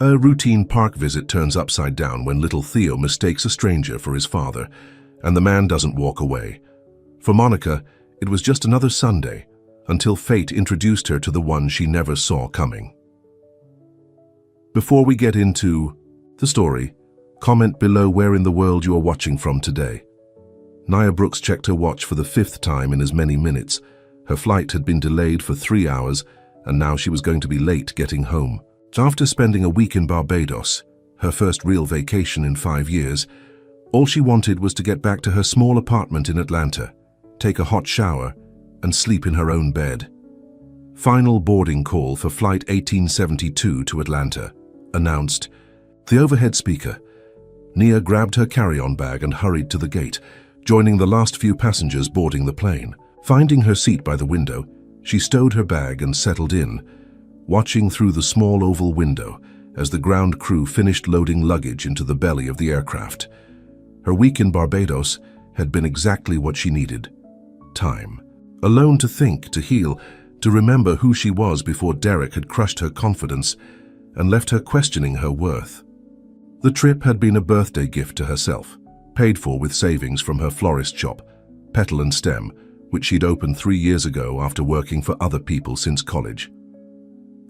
A routine park visit turns upside down when little Theo mistakes a stranger for his father, and the man doesn't walk away. For Monica, it was just another Sunday, until fate introduced her to the one she never saw coming. Before we get into the story, comment below where in the world you are watching from today. Nia Brooks checked her watch for the 5th time in as many minutes. Her flight had been delayed for 3 hours, and now she was going to be late getting home. After spending a week in Barbados, her first real vacation in 5 years, all she wanted was to get back to her small apartment in Atlanta, take a hot shower, and sleep in her own bed. Final boarding call for Flight 1872 to Atlanta, announced. The overhead speaker. Nia grabbed her carry-on bag and hurried to the gate, joining the last few passengers boarding the plane. Finding her seat by the window, she stowed her bag and settled in, watching through the small oval window as the ground crew finished loading luggage into the belly of the aircraft. Her week in Barbados had been exactly what she needed. Time. Alone to think, to heal, to remember who she was before Derek had crushed her confidence and left her questioning her worth. The trip had been a birthday gift to herself, paid for with savings from her florist shop, Petal and Stem, which she'd opened 3 years ago after working for other people since college.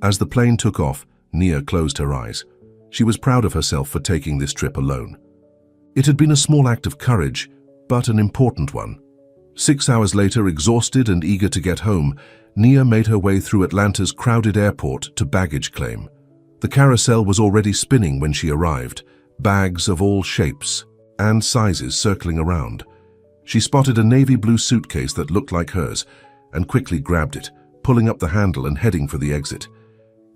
As the plane took off, Nia closed her eyes. She was proud of herself for taking this trip alone. It had been a small act of courage, but an important one. 6 hours later, exhausted and eager to get home, Nia made her way through Atlanta's crowded airport to baggage claim. The carousel was already spinning when she arrived, bags of all shapes and sizes circling around. She spotted a navy blue suitcase that looked like hers and quickly grabbed it, pulling up the handle and heading for the exit.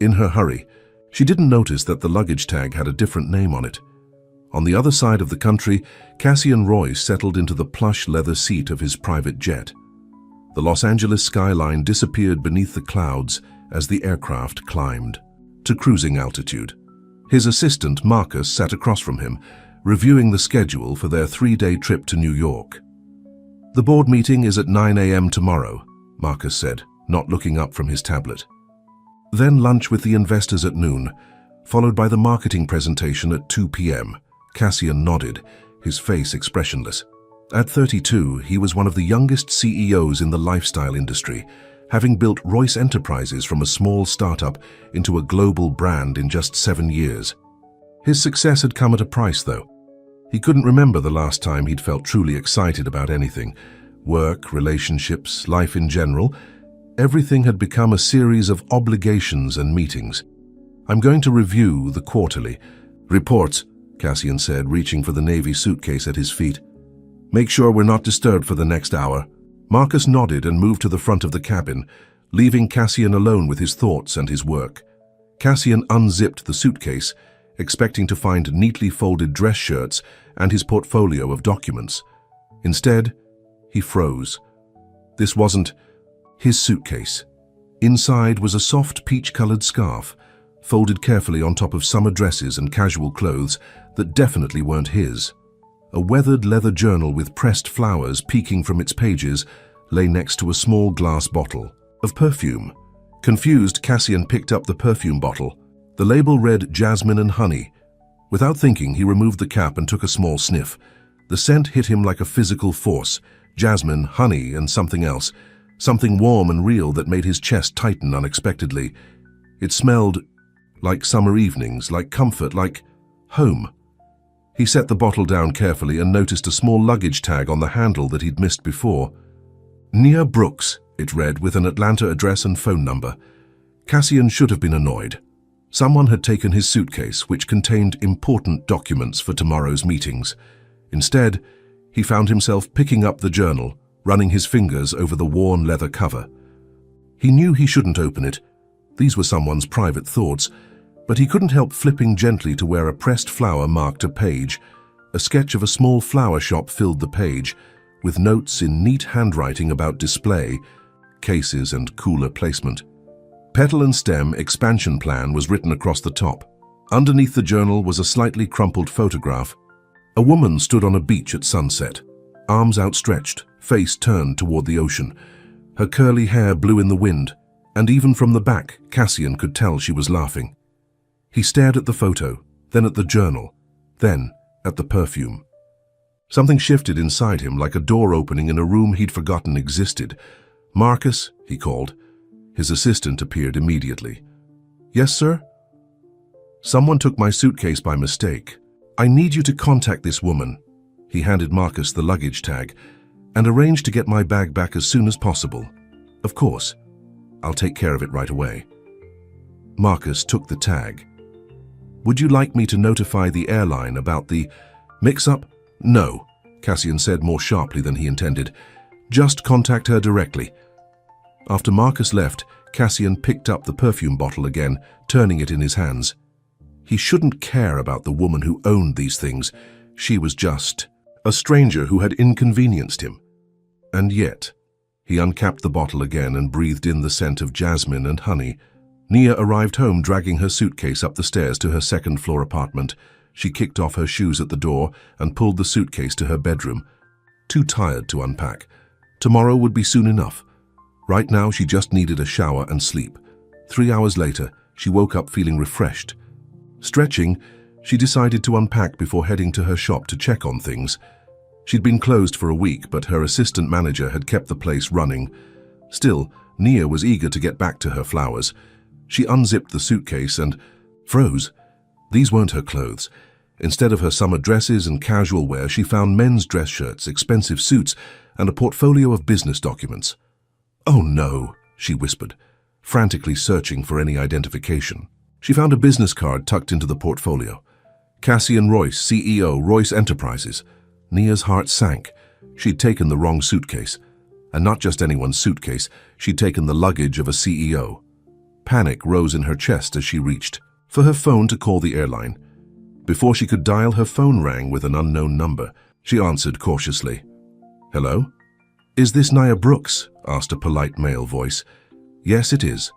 In her hurry, she didn't notice that the luggage tag had a different name on it. On the other side of the country, Cassian Royce settled into the plush leather seat of his private jet. The Los Angeles skyline disappeared beneath the clouds as the aircraft climbed to cruising altitude. His assistant, Marcus, sat across from him, reviewing the schedule for their 3-day trip to New York. The board meeting is at 9 a.m. tomorrow, Marcus said, not looking up from his tablet. Then lunch with the investors at noon, followed by the marketing presentation at 2 p.m. Cassian nodded, his face expressionless. At 32, he was one of the youngest CEOs in the lifestyle industry, having built Royce Enterprises from a small startup into a global brand in just 7 years. His success had come at a price, though. He couldn't remember the last time he'd felt truly excited about anything. Work, relationships, life in general. Everything had become a series of obligations and meetings. I'm going to review the quarterly reports, Cassian said, reaching for the navy suitcase at his feet. Make sure we're not disturbed for the next hour. Marcus nodded and moved to the front of the cabin, leaving Cassian alone with his thoughts and his work. Cassian unzipped the suitcase, expecting to find neatly folded dress shirts and his portfolio of documents. Instead, he froze. This wasn't his suitcase. Inside was a soft peach-colored scarf, folded carefully on top of summer dresses and casual clothes that definitely weren't his. A weathered leather journal with pressed flowers peeking from its pages lay next to a small glass bottle of perfume. Confused, Cassian picked up the perfume bottle. The label read Jasmine and Honey. Without thinking, he removed the cap and took a small sniff. The scent hit him like a physical force. Jasmine, honey, and something else. Something warm and real that made his chest tighten unexpectedly. It smelled like summer evenings, like comfort, like home. He set the bottle down carefully and noticed a small luggage tag on the handle that he'd missed before. Nia Brooks, it read, with an Atlanta address and phone number. Cassian should have been annoyed. Someone had taken his suitcase, which contained important documents for tomorrow's meetings. Instead, he found himself picking up the journal, running his fingers over the worn leather cover. He knew he shouldn't open it. These were someone's private thoughts, but he couldn't help flipping gently to where a pressed flower marked a page. A sketch of a small flower shop filled the page, with notes in neat handwriting about display, cases, and cooler placement. Petal and Stem expansion plan was written across the top. Underneath the journal was a slightly crumpled photograph. A woman stood on a beach at sunset, arms outstretched, face turned toward the ocean. Her curly hair blew in the wind, and even from the back, Cassian could tell she was laughing. He stared at the photo, then at the journal, then at the perfume. Something shifted inside him like a door opening in a room he'd forgotten existed. "Marcus," he called. His assistant appeared immediately. "Yes, sir?" "Someone took my suitcase by mistake. I need you to contact this woman." He handed Marcus the luggage tag, "and arrange to get my bag back as soon as possible. Of course, I'll take care of it right away." Marcus took the tag. "Would you like me to notify the airline about the mix-up?" "No," Cassian said more sharply than he intended. "Just contact her directly." After Marcus left, Cassian picked up the perfume bottle again, turning it in his hands. He shouldn't care about the woman who owned these things. She was just a stranger who had inconvenienced him. And yet, he uncapped the bottle again and breathed in the scent of jasmine and honey. Nia arrived home dragging her suitcase up the stairs to her second-floor apartment. She kicked off her shoes at the door and pulled the suitcase to her bedroom. Too tired to unpack. Tomorrow would be soon enough. Right now, she just needed a shower and sleep. 3 hours later, she woke up feeling refreshed. Stretching, she decided to unpack before heading to her shop to check on things. She'd been closed for a week, but her assistant manager had kept the place running. Still, Nia was eager to get back to her flowers. She unzipped the suitcase and froze. These weren't her clothes. Instead of her summer dresses and casual wear, she found men's dress shirts, expensive suits, and a portfolio of business documents. "Oh no," she whispered, frantically searching for any identification. She found a business card tucked into the portfolio. Cassian Royce, CEO, Royce Enterprises. Nia's heart sank. She'd taken the wrong suitcase. And not just anyone's suitcase, she'd taken the luggage of a CEO. Panic rose in her chest as she reached for her phone to call the airline. Before she could dial, her phone rang with an unknown number. She answered cautiously. "Hello? Is this Nia Brooks?" asked a polite male voice. "Yes, it is.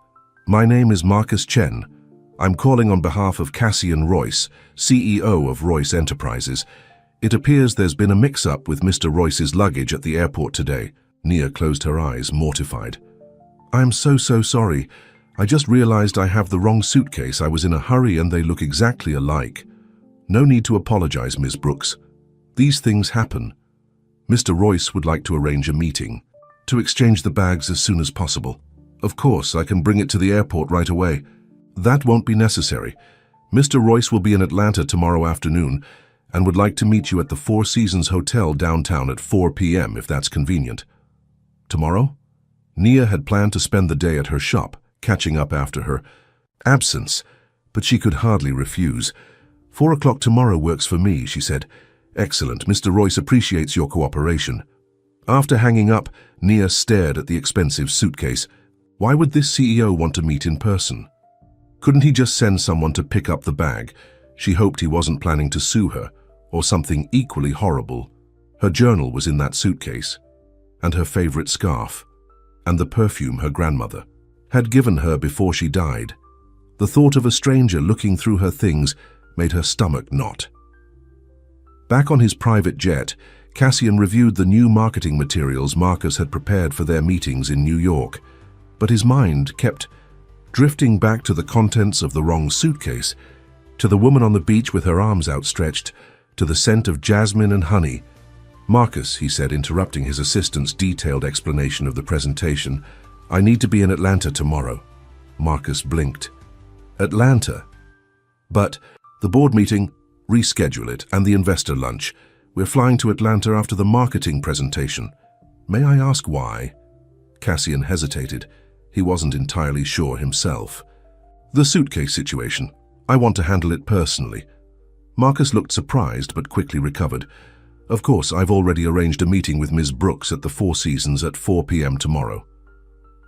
My name is Marcus Chen. I'm calling on behalf of Cassian Royce, CEO of Royce Enterprises. It appears there's been a mix-up with Mr. Royce's luggage at the airport today." Nia closed her eyes, mortified. "I'm so sorry. I just realized I have the wrong suitcase. I was in a hurry and they look exactly alike." "No need to apologize, Ms. Brooks. These things happen. Mr. Royce would like to arrange a meeting to exchange the bags as soon as possible." "Of course, I can bring it to the airport right away." "That won't be necessary. Mr. Royce will be in Atlanta tomorrow afternoon and would like to meet you at the Four Seasons Hotel downtown at 4 p.m. if that's convenient." Tomorrow? Nia had planned to spend the day at her shop, catching up after her absence, but she could hardly refuse. 4 o'clock tomorrow works for me, she said. "Excellent. Mr. Royce appreciates your cooperation." After hanging up, Nia stared at the expensive suitcase. Why would this CEO want to meet in person? Couldn't he just send someone to pick up the bag? She hoped he wasn't planning to sue her, or something equally horrible. Her journal was in that suitcase, and her favorite scarf, and the perfume her grandmother had given her before she died. The thought of a stranger looking through her things made her stomach knot. Back on his private jet, Cassian reviewed the new marketing materials Marcus had prepared for their meetings in New York, but his mind kept drifting back to the contents of the wrong suitcase, to the woman on the beach with her arms outstretched, to the scent of jasmine and honey. "Marcus," he said, interrupting his assistant's detailed explanation of the presentation, "I need to be in Atlanta tomorrow." Marcus blinked. "Atlanta? But the board meeting, reschedule it, and the investor lunch. We're flying to Atlanta after the marketing presentation." "May I ask why?" Cassian hesitated. He wasn't entirely sure himself. "The suitcase situation. I want to handle it personally." Marcus looked surprised but quickly recovered. "Of course, I've already arranged a meeting with Ms. Brooks at the Four Seasons at 4 p.m. tomorrow."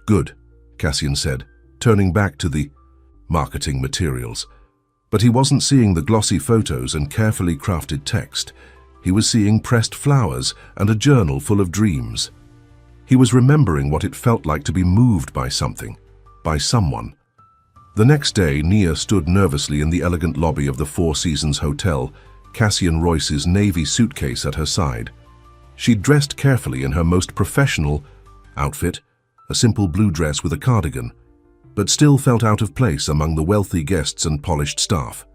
"Good," Cassian said, turning back to the marketing materials. But he wasn't seeing the glossy photos and carefully crafted text. He was seeing pressed flowers and a journal full of dreams. He was remembering what it felt like to be moved by something, by someone. The next day, Nia stood nervously in the elegant lobby of the Four Seasons Hotel, Cassian Royce's navy suitcase at her side. She'd dressed carefully in her most professional outfit, a simple blue dress with a cardigan. but still felt out of place among the wealthy guests and polished staff.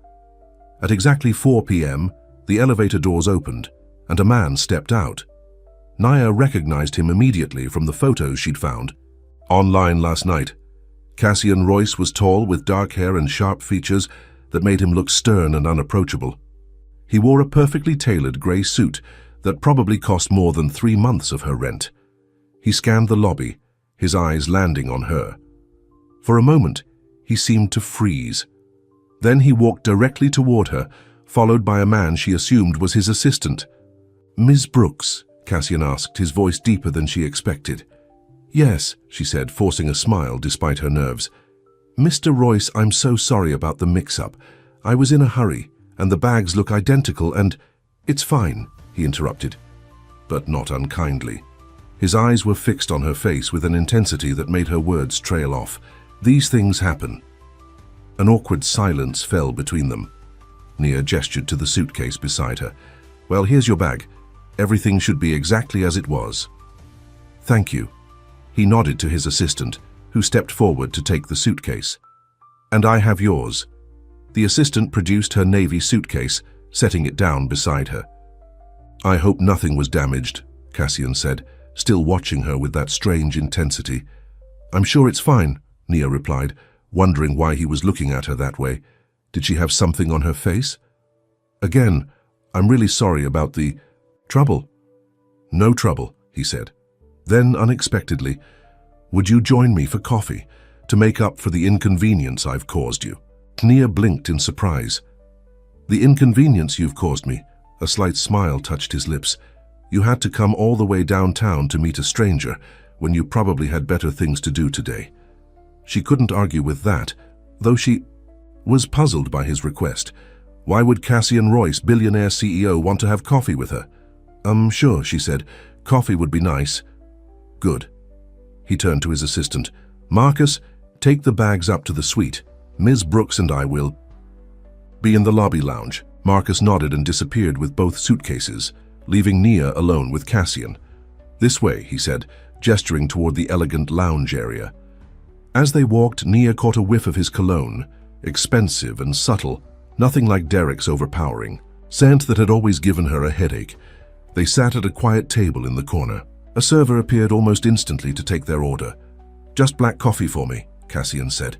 At exactly 4 p.m., the elevator doors opened, and a man stepped out. Naya recognized him immediately from the photos she'd found online last night. Cassian Royce was tall with dark hair and sharp features that made him look stern and unapproachable. He wore a perfectly tailored grey suit that probably cost more than 3 months of her rent. He scanned the lobby, his eyes landing on her. For a moment, he seemed to freeze. Then he walked directly toward her, followed by a man she assumed was his assistant. "Ms. Brooks?" Cassian asked, his voice deeper than she expected. "Yes," she said, forcing a smile despite her nerves. "Mr. Royce, I'm so sorry about the mix-up. I was in a hurry, and the bags look identical and—" "It's fine," he interrupted, but not unkindly. His eyes were fixed on her face with an intensity that made her words trail off. "These things happen." An awkward silence fell between them. Nia gestured to the suitcase beside her. "Well, here's your bag. Everything should be exactly as it was." "Thank you." He nodded to his assistant, who stepped forward to take the suitcase. "And I have yours." The assistant produced her navy suitcase, setting it down beside her. "I hope nothing was damaged," Cassian said, still watching her with that strange intensity. "I'm sure it's fine," Nia replied, wondering why he was looking at her that way. Did she have something on her face? "Again, I'm really sorry about the trouble." "No trouble," he said. Then, unexpectedly, "Would you join me for coffee, to make up for the inconvenience I've caused you?" Nia blinked in surprise. "The inconvenience you've caused me?" A slight smile touched his lips. "You had to come all the way downtown to meet a stranger, when you probably had better things to do today." She couldn't argue with that, though she was puzzled by his request. Why would Cassian Royce, Billionaire CEO, want to have coffee with her? Sure," she said. "Coffee would be nice." "Good." He turned to his assistant. "Marcus, take the bags up to the suite. Ms. Brooks and I will be in the lobby lounge." Marcus nodded and disappeared with both suitcases, leaving Nia alone with Cassian. "This way," he said, gesturing toward the elegant lounge area. As they walked, Nia caught a whiff of his cologne, expensive and subtle, nothing like Derek's overpowering, scent that had always given her a headache. They sat at a quiet table in the corner. A server appeared almost instantly to take their order. "Just black coffee for me," Cassian said.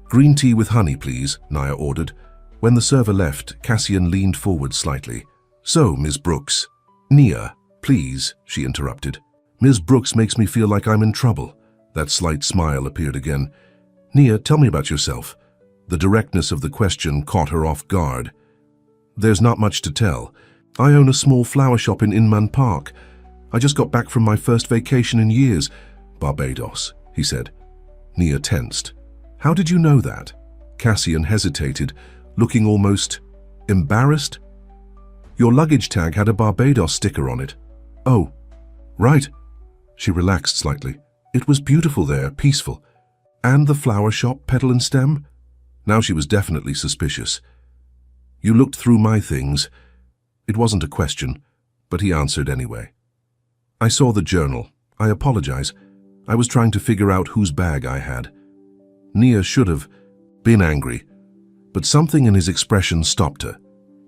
"Green tea with honey, please," Nia ordered. When the server left, Cassian leaned forward slightly. "So, Ms. Brooks—" "Nia, please," she interrupted. "Ms. Brooks makes me feel like I'm in trouble." That slight smile appeared again. "Nia, tell me about yourself." The directness of the question caught her off guard. "There's not much to tell. I own a small flower shop in Inman Park. I just got back from my first vacation in years." "Barbados," he said. Nia tensed. "How did you know that?" Cassian hesitated, looking almost embarrassed. "Your luggage tag had a Barbados sticker on it." "Oh, right." She relaxed slightly. "It was beautiful there, peaceful. And the flower shop, petal and stem?" Now she was definitely suspicious. "You looked through my things." It wasn't a question, but he answered anyway. "I saw the journal. I apologize. I was trying to figure out whose bag I had." Nia should have been angry, but something in his expression stopped her.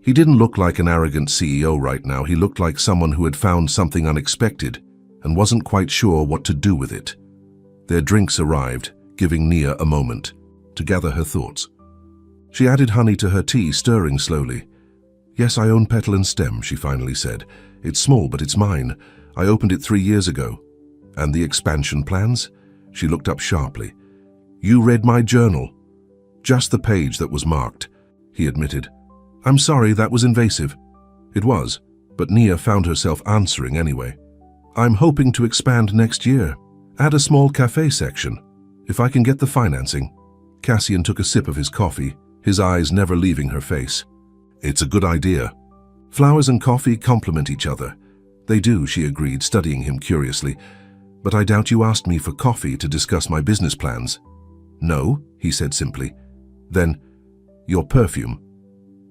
He didn't look like an arrogant CEO right now. He looked like someone who had found something unexpected and wasn't quite sure what to do with it. Their drinks arrived, giving Nia a moment to gather her thoughts. She added honey to her tea, stirring slowly. "Yes, I own petal and stem," she finally said. "It's small, but it's mine. I opened it 3 years ago." "And the expansion plans?" She looked up sharply. "You read my journal." "Just the page that was marked," he admitted. "I'm sorry, that was invasive." It was, but Nia found herself answering anyway. "I'm hoping to expand next year. Add a small cafe section, if I can get the financing." Cassian took a sip of his coffee, his eyes never leaving her face. "It's a good idea." "Flowers and coffee complement each other." "They do," she agreed, studying him curiously. "But I doubt you asked me for coffee to discuss my business plans." "No," he said simply. "Then, your perfume."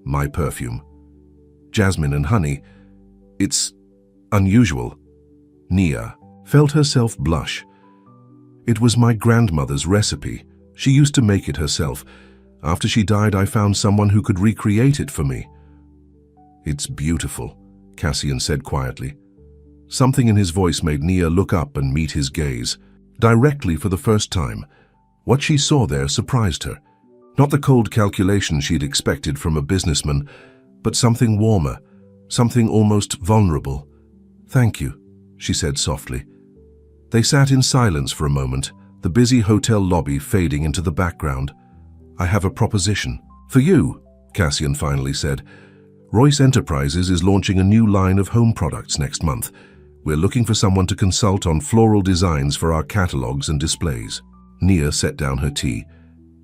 "My perfume." "Jasmine and honey. It's unusual." Nia felt herself blush. "It was my grandmother's recipe," She used to make it herself. After she died, I found someone who could recreate it for me." "It's beautiful," Cassian said quietly. Something in his voice made Nia look up and meet his gaze. Directly for the first time, what she saw there surprised her. Not the cold calculation she'd expected from a businessman, but something warmer, something almost vulnerable. "Thank you," she said softly. They sat in silence for a moment, the busy hotel lobby fading into the background. "I have a proposition." "For you," Cassian finally said. "Royce Enterprises is launching a new line of home products next month. We're looking for someone to consult on floral designs for our catalogs and displays." Nia set down her tea.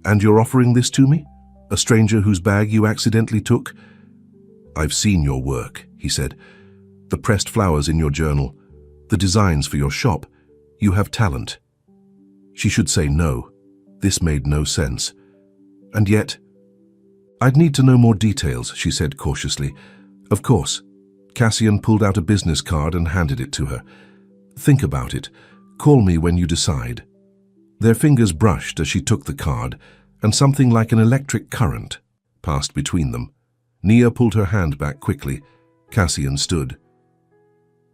"And you're offering this to me? A stranger whose bag you accidentally took?" "I've seen your work," he said. "The pressed flowers in your journal, the designs for your shop. You have talent." She should say no. This made no sense. And yet, "I'd need to know more details," she said cautiously. "Of course." Cassian pulled out a business card and handed it to her. "Think about it. Call me when you decide." Their fingers brushed as she took the card, and something like an electric current passed between them. Nia pulled her hand back quickly. Cassian stood.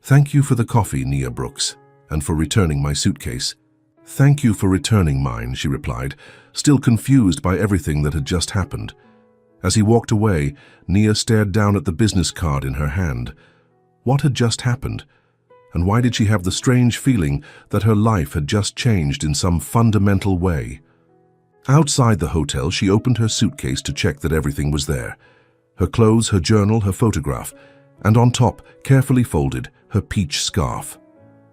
"Thank you for the coffee, Nia Brooks, and for returning my suitcase." "Thank you for returning mine," she replied, still confused by everything that had just happened. As he walked away, Nia stared down at the business card in her hand. What had just happened? And why did she have the strange feeling that her life had just changed in some fundamental way? Outside the hotel, she opened her suitcase to check that everything was there. Her clothes, her journal, her photograph, and on top, carefully folded, her peach scarf.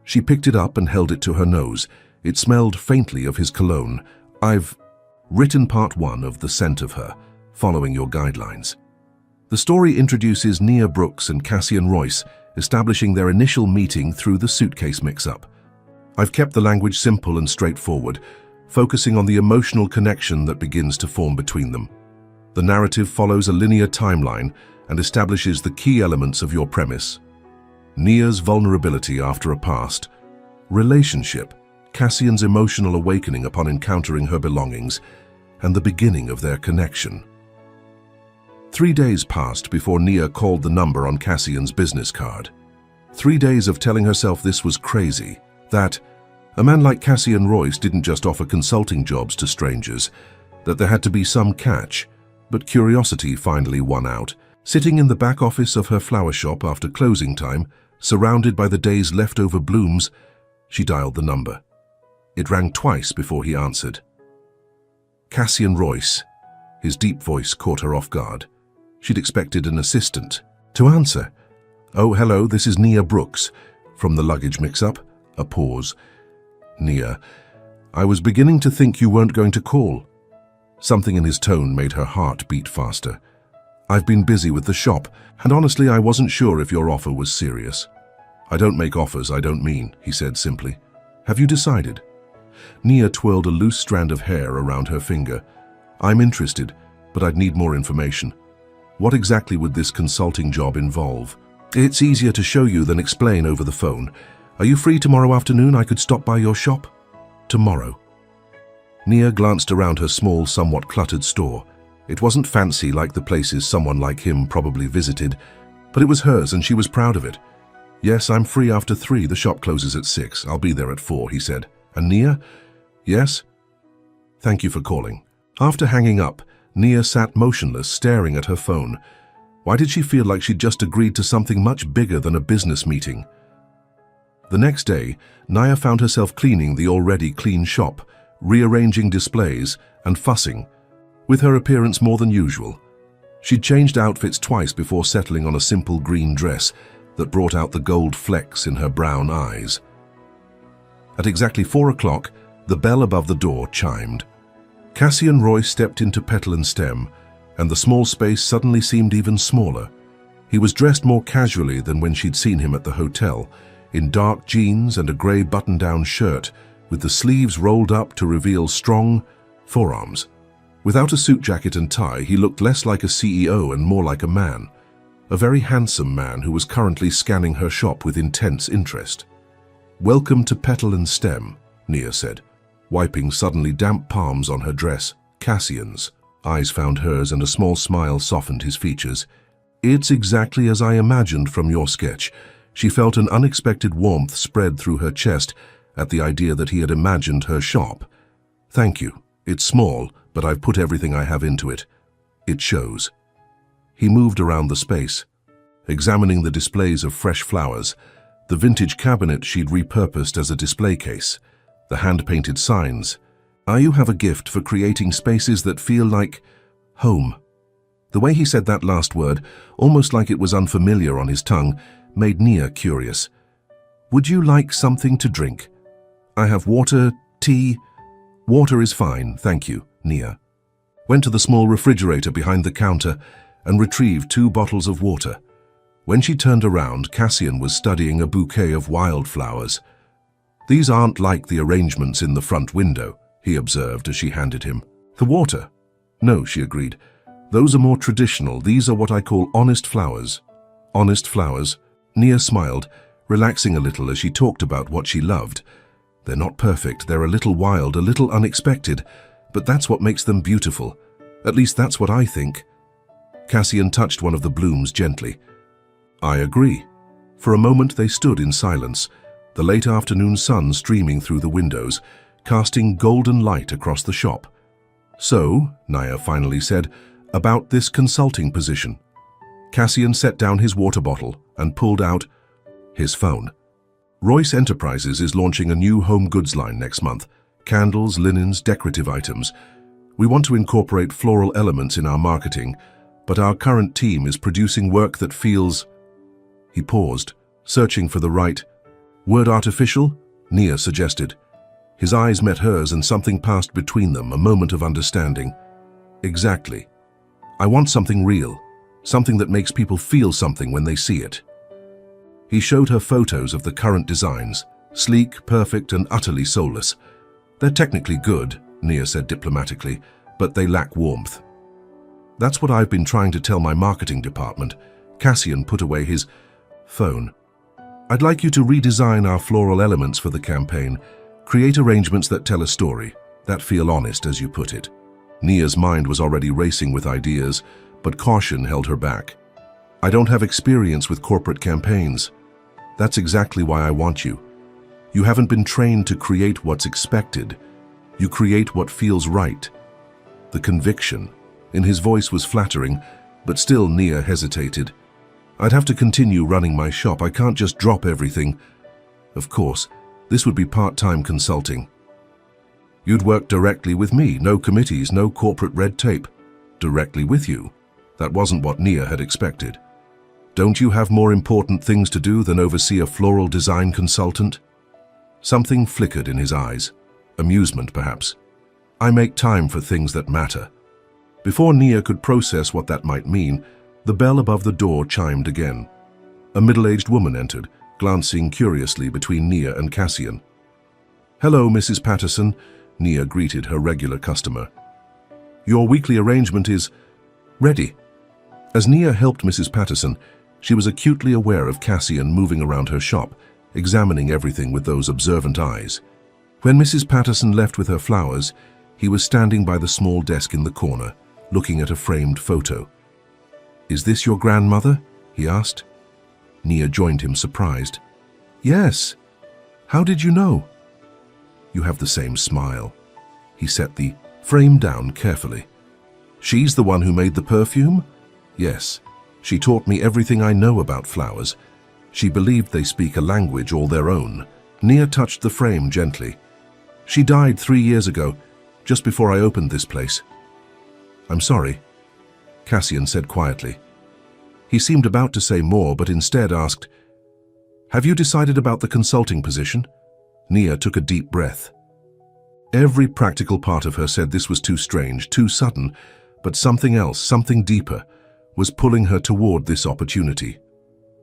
She picked it up and held it to her nose. It smelled faintly of his cologne. "I've written part 1 of The Scent of Her, following your guidelines." The story introduces Nia Brooks and Cassian Royce, establishing their initial meeting through the suitcase mix-up. I've kept the language simple and straightforward, focusing on the emotional connection that begins to form between them. The narrative follows a linear timeline and establishes the key elements of your premise. Nia's vulnerability after a past, relationship, Cassian's emotional awakening upon encountering her belongings, and the beginning of their connection. 3 days passed before Nia called the number on Cassian's business card. 3 days of telling herself this was crazy, that a man like Cassian Royce didn't just offer consulting jobs to strangers, that there had to be some catch, but curiosity finally won out. Sitting in the back office of her flower shop after closing time, surrounded by the day's leftover blooms, she dialed the number. It rang twice before he answered. Cassian Royce. His deep voice caught her off guard. She'd expected an assistant to answer. "Oh, hello, this is Nia Brooks." From the luggage mix-up, a pause. "Nia, I was beginning to think you weren't going to call." Something in his tone made her heart beat faster. "I've been busy with the shop, and honestly, I wasn't sure if your offer was serious." "I don't make offers I don't mean," he said simply. "Have you decided?" Nia twirled a loose strand of hair around her finger. "I'm interested, but I'd need more information. What exactly would this consulting job involve?" "It's easier to show you than explain over the phone. Are you free tomorrow afternoon? I could stop by your shop." "Tomorrow." Nia glanced around her small, somewhat cluttered store. It wasn't fancy like the places someone like him probably visited, but it was hers and she was proud of it. "Yes, I'm free after 3. The shop closes at 6. I'll be there at 4, he said. "And Nia?" "Yes?" "Thank you for calling." After hanging up, Nia sat motionless, staring at her phone. Why did she feel like she'd just agreed to something much bigger than a business meeting? The next day, Nia found herself cleaning the already clean shop, rearranging displays, and fussing, with her appearance more than usual. She'd changed outfits twice before settling on a simple green dress that brought out the gold flecks in her brown eyes. At exactly 4 o'clock, the bell above the door chimed. Cassian Royce stepped into Petal and Stem, and the small space suddenly seemed even smaller. He was dressed more casually than when she'd seen him at the hotel, in dark jeans and a grey button-down shirt, with the sleeves rolled up to reveal strong forearms. Without a suit jacket and tie, he looked less like a CEO and more like a man. A very handsome man who was currently scanning her shop with intense interest. "Welcome to Petal and Stem," Nia said. wiping suddenly damp palms on her dress. Cassian's eyes found hers and a small smile softened his features. It's exactly as I imagined from your sketch. She felt an unexpected warmth spread through her chest at the idea that he had imagined her shop. Thank you. It's small, but I've put everything I have into it. It shows. He moved around the space, examining the displays of fresh flowers, the vintage cabinet she'd repurposed as a display case, the hand-painted signs. You have a gift for creating spaces that feel like home. The way he said that last word, almost like it was unfamiliar on his tongue, made Nia curious. Would you like something to drink? I have water, tea. Water is fine, thank you, Nia went to the small refrigerator behind the counter and retrieved 2 bottles of water. When she turned around, Cassian was studying a bouquet of wildflowers. These aren't like the arrangements in the front window, he observed as she handed him the water. No, she agreed. Those are more traditional. These are what I call honest flowers. Honest flowers? Nia smiled, relaxing a little as she talked about what she loved. They're not perfect, they're a little wild, a little unexpected, but that's what makes them beautiful. At least that's what I think. Cassian touched one of the blooms gently. I agree. For a moment they stood in silence, the late afternoon sun streaming through the windows, casting golden light across the shop. So, Nia finally said, about this consulting position. Cassian set down his water bottle and pulled out his phone. Royce Enterprises is launching a new home goods line next month. Candles, linens, decorative items. We want to incorporate floral elements in our marketing, but our current team is producing work that feels... He paused, searching for the right word. Artificial? Nia suggested. His eyes met hers and something passed between them, a moment of understanding. Exactly. I want something real, something that makes people feel something when they see it. He showed her photos of the current designs, sleek, perfect, and utterly soulless. They're technically good, Nia said diplomatically, but they lack warmth. That's what I've been trying to tell my marketing department. Cassian put away his phone. I'd like you to redesign our floral elements for the campaign, create arrangements that tell a story, that feel honest, as you put it. Nia's mind was already racing with ideas, but caution held her back. I don't have experience with corporate campaigns. That's exactly why I want you. You haven't been trained to create what's expected. You create what feels right. The conviction in his voice was flattering, but still Nia hesitated. I'd have to continue running my shop. I can't just drop everything. Of course, this would be part-time consulting. You'd work directly with me, no committees, no corporate red tape. Directly with you. That wasn't what Nia had expected. Don't you have more important things to do than oversee a floral design consultant? Something flickered in his eyes. Amusement, perhaps. I make time for things that matter. Before Nia could process what that might mean, the bell above the door chimed again. A middle-aged woman entered, glancing curiously between Nia and Cassian. Hello, Mrs. Patterson, Nia greeted her regular customer. Your weekly arrangement is ready. As Nia helped Mrs. Patterson, she was acutely aware of Cassian moving around her shop, examining everything with those observant eyes. When Mrs. Patterson left with her flowers, he was standing by the small desk in the corner, looking at a framed photo. Is this your grandmother? He asked. Nia joined him, surprised. Yes. How did you know? You have the same smile. He set the frame down carefully. She's the one who made the perfume? Yes. She taught me everything I know about flowers. She believed they speak a language all their own. Nia touched the frame gently. She died 3 years ago, just before I opened this place. I'm sorry, Cassian said quietly. He seemed about to say more, but instead asked, Have you decided about the consulting position? Nia took a deep breath. Every practical part of her said this was too strange, too sudden, but something else, something deeper, was pulling her toward this opportunity.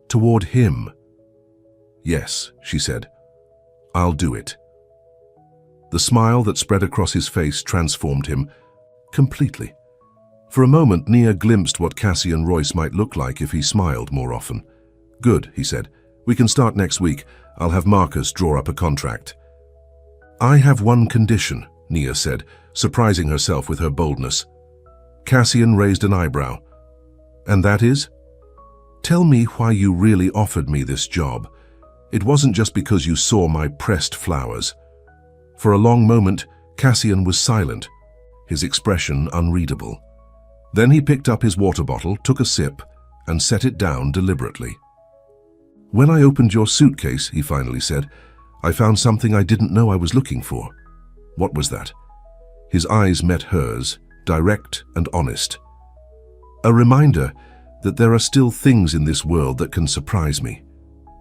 Toward him. Yes, she said. I'll do it. The smile that spread across his face transformed him completely. For a moment, Nia glimpsed what Cassian Royce might look like if he smiled more often. Good, he said. We can start next week. I'll have Marcus draw up a contract. "I have one condition," Nia said, surprising herself with her boldness. Cassian raised an eyebrow. "And that is?" "Tell me why you really offered me this job. It wasn't just because you saw my pressed flowers." For a long moment, Cassian was silent, his expression unreadable. Then he picked up his water bottle, took a sip, and set it down deliberately. "When I opened your suitcase," he finally said, "I found something I didn't know I was looking for." "What was that?" His eyes met hers, direct and honest. "A reminder that there are still things in this world that can surprise me,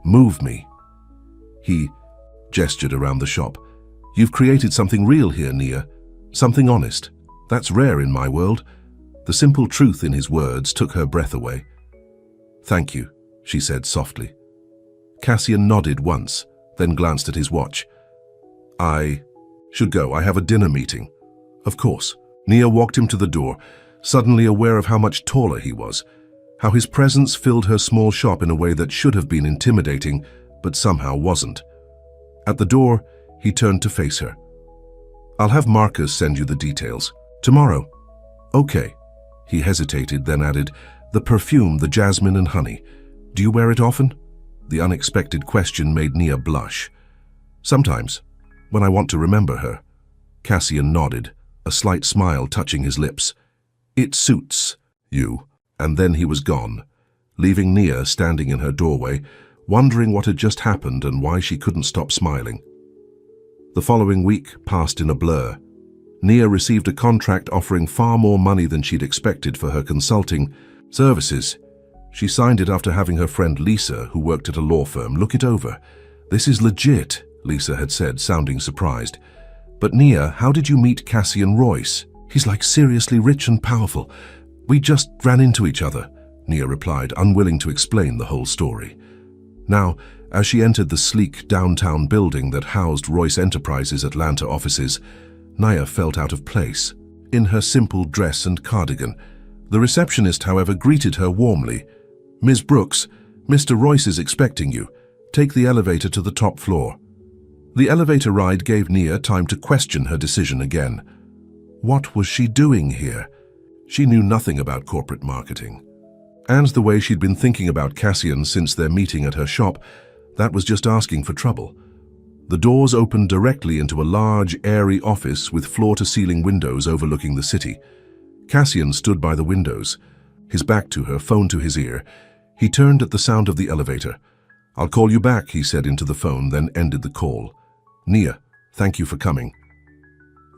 move me." He gestured around the shop. "You've created something real here, Nia, something honest. That's rare in my world." The simple truth in his words took her breath away. "Thank you," she said softly. Cassian nodded once, then glanced at his watch. "I should go. I have a dinner meeting." "Of course." Nia walked him to the door, suddenly aware of how much taller he was, how his presence filled her small shop in a way that should have been intimidating, but somehow wasn't. At the door, he turned to face her. "I'll have Marcus send you the details. Tomorrow." "Okay." He hesitated, then added, "The perfume, the jasmine and honey. Do you wear it often?" The unexpected question made Nia blush. "Sometimes, when I want to remember her." Cassian nodded, a slight smile touching his lips. "It suits you." And then he was gone, leaving Nia standing in her doorway, wondering what had just happened and why she couldn't stop smiling. The following week passed in a blur. Nia received a contract offering far more money than she'd expected for her consulting services. She signed it after having her friend Lisa, who worked at a law firm, look it over. "This is legit," Lisa had said, sounding surprised. "But Nia, how did you meet Cassian Royce? He's like seriously rich and powerful. We just ran into each other," Nia replied, unwilling to explain the whole story. Now, as she entered the sleek downtown building that housed Royce Enterprises' Atlanta offices, Nia felt out of place, in her simple dress and cardigan. The receptionist, however, greeted her warmly. "Ms. Brooks, Mr. Royce is expecting you. Take the elevator to the top floor." The elevator ride gave Nia time to question her decision again. What was she doing here? She knew nothing about corporate marketing. And the way she'd been thinking about Cassian since their meeting at her shop, that was just asking for trouble. The doors opened directly into a large, airy office with floor-to-ceiling windows overlooking the city. Cassian stood by the windows, his back to her, phone to his ear. He turned at the sound of the elevator. "I'll call you back," he said into the phone, then ended the call. "Nia, thank you for coming."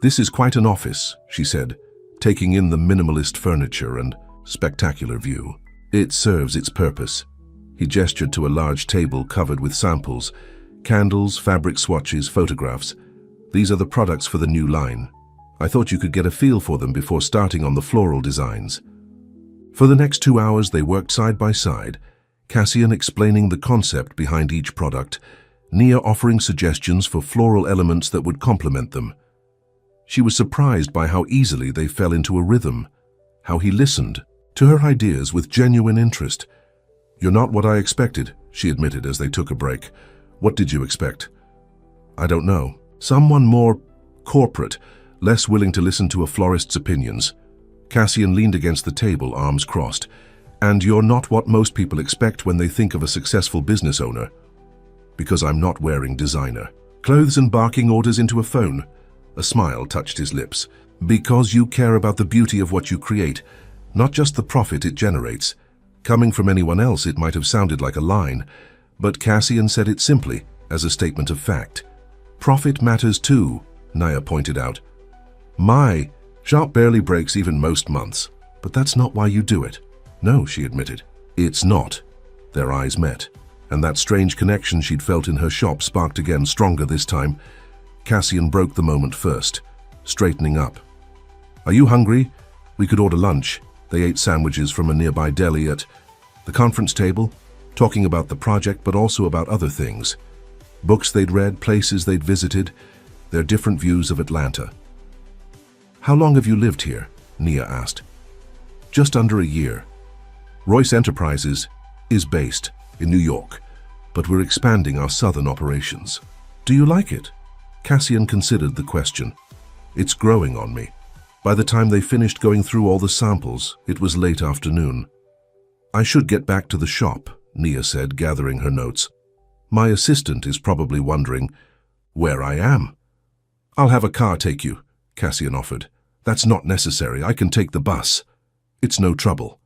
"This is quite an office," she said, taking in the minimalist furniture and spectacular view. "It serves its purpose." He gestured to a large table covered with samples, candles, fabric swatches, photographs. "These are the products for the new line. I thought you could get a feel for them before starting on the floral designs." For the next 2 hours, they worked side by side, Cassian explaining the concept behind each product, Nia offering suggestions for floral elements that would complement them. She was surprised by how easily they fell into a rhythm, how he listened to her ideas with genuine interest. "You're not what I expected," she admitted as they took a break. "What did you expect?" "I don't know. Someone more corporate, less willing to listen to a florist's opinions." Cassian leaned against the table, arms crossed. "And you're not what most people expect when they think of a successful business owner." "Because I'm not wearing designer clothes and barking orders into a phone." A smile touched his lips. "Because you care about the beauty of what you create, not just the profit it generates." Coming from anyone else, it might have sounded like a line, but Cassian said it simply, as a statement of fact. "Profit matters too," Nia pointed out. "My shop barely breaks even most months, but that's not why you do it." "No," she admitted. "It's not." Their eyes met, and that strange connection she'd felt in her shop sparked again, stronger this time. Cassian broke the moment first, straightening up. "Are you hungry? We could order lunch." They ate sandwiches from a nearby deli at the conference table, talking about the project but also about other things. Books they'd read, places they'd visited, their different views of Atlanta. "How long have you lived here?" Nia asked. "Just under a year. Royce Enterprises is based in New York, but we're expanding our southern operations." "Do you like it?" Cassian considered the question. It's growing on me. By the time they finished going through all the samples, it was late afternoon. I should get back to the shop, Nia said, gathering her notes. My assistant is probably wondering where I am. I'll have a car take you, Cassian offered. That's not necessary. I can take the bus. It's no trouble.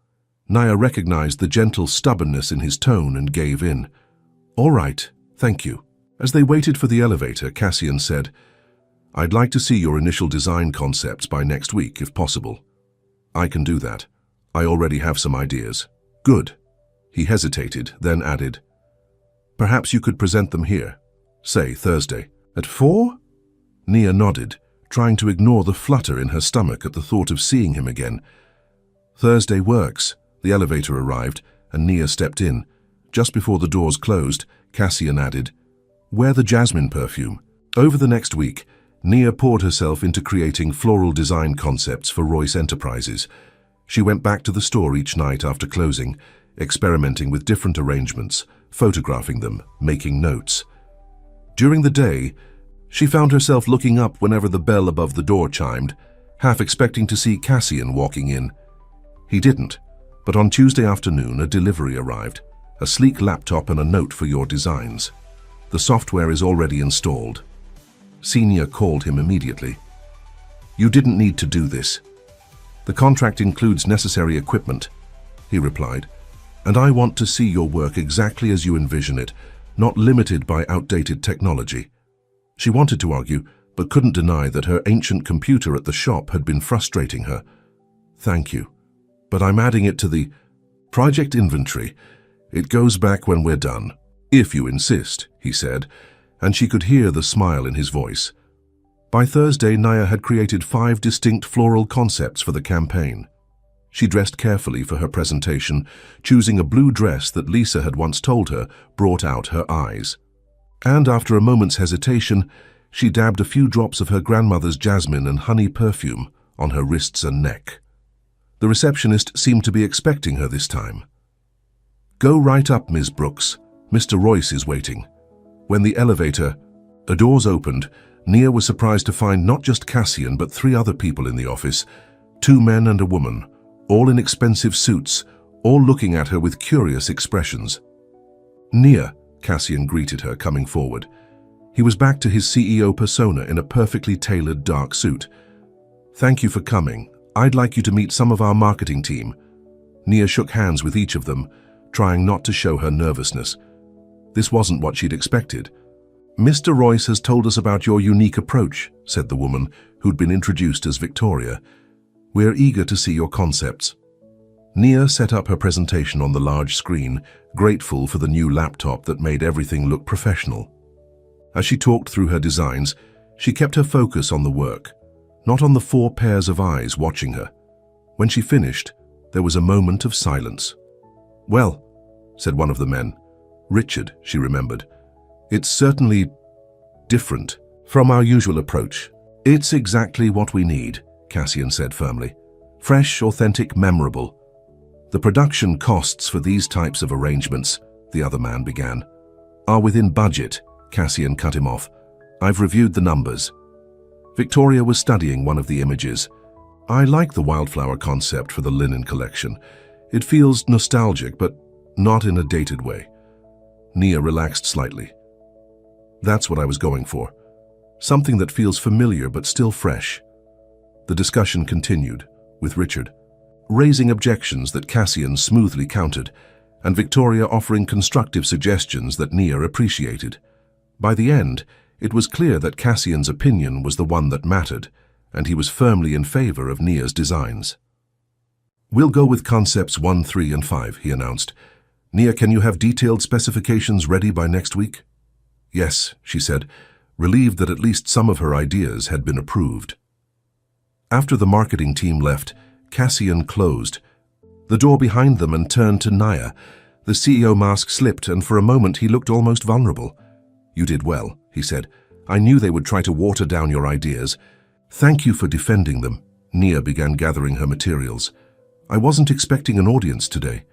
Nia recognized the gentle stubbornness in his tone and gave in. All right, thank you. As they waited for the elevator, Cassian said, I'd like to see your initial design concepts by next week, if possible. I can do that. I already have some ideas. Good. He hesitated, then added, Perhaps you could present them here, say Thursday. At 4? Nia nodded, trying to ignore the flutter in her stomach at the thought of seeing him again. Thursday works. The elevator arrived, and Nia stepped in. Just before the doors closed, Cassian added, Wear the jasmine perfume. Over the next week, Nia poured herself into creating floral design concepts for Royce Enterprises. She went back to the store each night after closing, experimenting with different arrangements, photographing them, making notes. During the day, she found herself looking up whenever the bell above the door chimed, half expecting to see Cassian walking in. He didn't, but on Tuesday afternoon a delivery arrived, a sleek laptop and a note for your designs. The software is already installed. Senior called him immediately. You didn't need to do this. The contract includes necessary equipment, he replied, and I want to see your work exactly as you envision it, not limited by outdated technology. She wanted to argue, but couldn't deny that her ancient computer at the shop had been frustrating her. Thank you, but I'm adding it to the project inventory. It goes back when we're done. If you insist, he said, and she could hear the smile in his voice. By Thursday, Nia had created 5 distinct floral concepts for the campaign. She dressed carefully for her presentation, choosing a blue dress that Lisa had once told her brought out her eyes. And after a moment's hesitation, she dabbed a few drops of her grandmother's jasmine and honey perfume on her wrists and neck. The receptionist seemed to be expecting her this time. Go right up, Ms. Brooks. Mr. Royce is waiting. When the doors opened, Nia was surprised to find not just Cassian but 3 other people in the office, 2 men and a woman, all in expensive suits, all looking at her with curious expressions. Nia, Cassian greeted her, coming forward. He was back to his CEO persona in a perfectly tailored dark suit. Thank you for coming. I'd like you to meet some of our marketing team. Nia shook hands with each of them, trying not to show her nervousness. This wasn't what she'd expected. Mr. Royce has told us about your unique approach, said the woman, who'd been introduced as Victoria. We're eager to see your concepts. Nia set up her presentation on the large screen, grateful for the new laptop that made everything look professional. As she talked through her designs, she kept her focus on the work, not on the 4 pairs of eyes watching her. When she finished, there was a moment of silence. Well, said one of the men. Richard, she remembered. It's certainly different from our usual approach. It's exactly what we need, Cassian said firmly. Fresh, authentic, memorable. The production costs for these types of arrangements, the other man began, are within budget, Cassian cut him off. I've reviewed the numbers. Victoria was studying one of the images. I like the wildflower concept for the linen collection. It feels nostalgic, but not in a dated way. Nia relaxed slightly. That's what I was going for. Something that feels familiar but still fresh. The discussion continued, with Richard raising objections that Cassian smoothly countered, and Victoria offering constructive suggestions that Nia appreciated. By the end, it was clear that Cassian's opinion was the one that mattered, and he was firmly in favor of Nia's designs. We'll go with concepts 1, 3, and 5, he announced. Nia, can you have detailed specifications ready by next week? Yes, she said, relieved that at least some of her ideas had been approved. After the marketing team left, Cassian closed the door behind them and turned to Nia. The CEO mask slipped, and for a moment he looked almost vulnerable. You did well, he said. I knew they would try to water down your ideas. Thank you for defending them. Nia began gathering her materials. I wasn't expecting an audience today.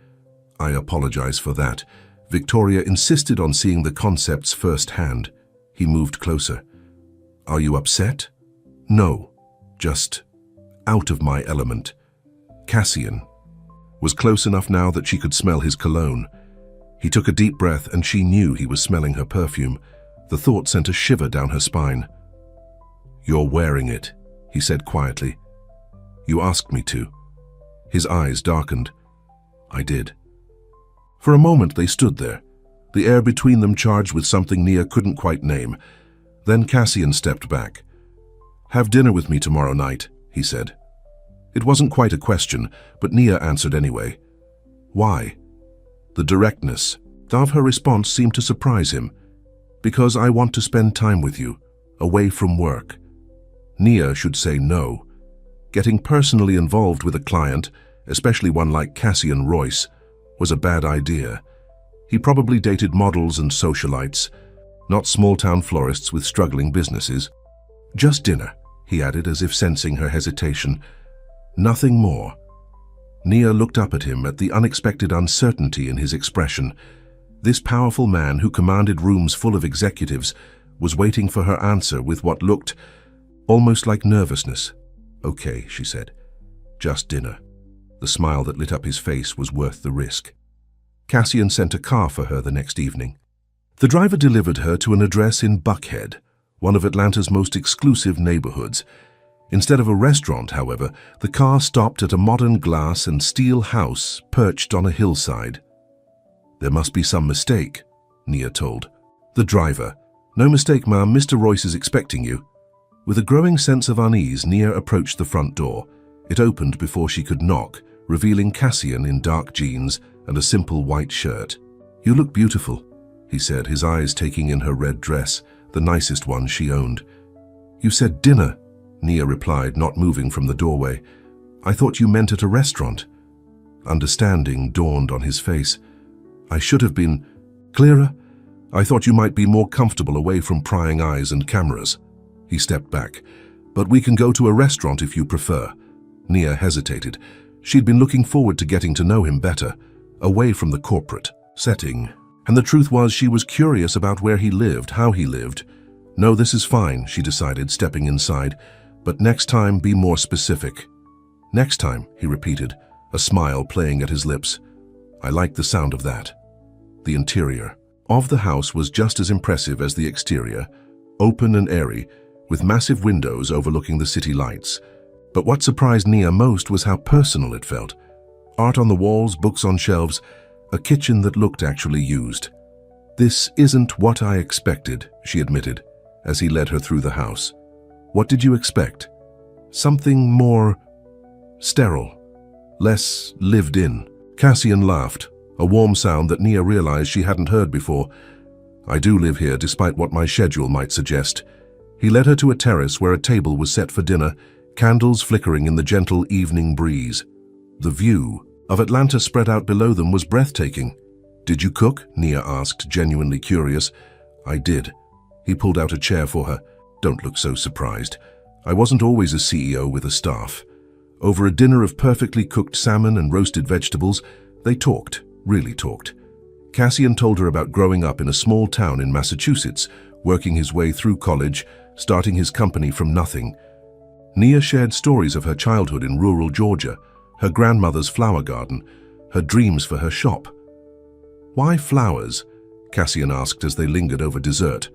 I apologize for that. Victoria insisted on seeing the concepts firsthand. He moved closer. Are you upset? No, just out of my element. Cassian was close enough now that she could smell his cologne. He took a deep breath and she knew he was smelling her perfume. The thought sent a shiver down her spine. You're wearing it, he said quietly. You asked me to. His eyes darkened. I did. For a moment they stood there, the air between them charged with something Nia couldn't quite name. Then Cassian stepped back. Have dinner with me tomorrow night, he said. It wasn't quite a question, but Nia answered anyway. Why? The directness of her response seemed to surprise him. Because I want to spend time with you, away from work. Nia should say no. Getting personally involved with a client, especially one like Cassian Royce, was a bad idea. He probably dated models and socialites, not small-town florists with struggling businesses. Just dinner, he added as if sensing her hesitation. Nothing more. Nia looked up at him at the unexpected uncertainty in his expression. This powerful man who commanded rooms full of executives was waiting for her answer with what looked almost like nervousness. Okay, she said. Just dinner. The smile that lit up his face was worth the risk. Cassian sent a car for her the next evening. The driver delivered her to an address in Buckhead, one of Atlanta's most exclusive neighborhoods. Instead of a restaurant, however, the car stopped at a modern glass and steel house perched on a hillside. There must be some mistake, Nia told. The driver. No mistake, ma'am, Mr. Royce is expecting you. With a growing sense of unease, Nia approached the front door. It opened before she could knock, revealing Cassian in dark jeans and a simple white shirt. You look beautiful, he said, his eyes taking in her red dress, the nicest one she owned. You said dinner, Nia replied, not moving from the doorway. I thought you meant at a restaurant. Understanding dawned on his face. I should have been clearer. I thought you might be more comfortable away from prying eyes and cameras. He stepped back. But we can go to a restaurant if you prefer. Nia hesitated. She'd been looking forward to getting to know him better, away from the corporate setting. And the truth was she was curious about where he lived, how he lived. No, this is fine, she decided, stepping inside. But next time, be more specific. Next time, he repeated, a smile playing at his lips. I liked the sound of that. The interior of the house was just as impressive as the exterior, open and airy, with massive windows overlooking the city lights. But what surprised Nia most was how personal it felt. Art on the walls, books on shelves, a kitchen that looked actually used. This isn't what I expected, she admitted, as he led her through the house. What did you expect? Something more sterile, less lived in. Cassian laughed, a warm sound that Nia realized she hadn't heard before. I do live here despite what my schedule might suggest. He led her to a terrace where a table was set for dinner, candles flickering in the gentle evening breeze. The view of Atlanta spread out below them was breathtaking. Did you cook? Nia asked, genuinely curious. I did. He pulled out a chair for her. Don't look so surprised. I wasn't always a CEO with a staff. Over a dinner of perfectly cooked salmon and roasted vegetables, they talked, really talked. Cassian told her about growing up in a small town in Massachusetts, working his way through college, starting his company from nothing. Nia shared stories of her childhood in rural Georgia, her grandmother's flower garden, her dreams for her shop. Why flowers? Cassian asked as they lingered over dessert,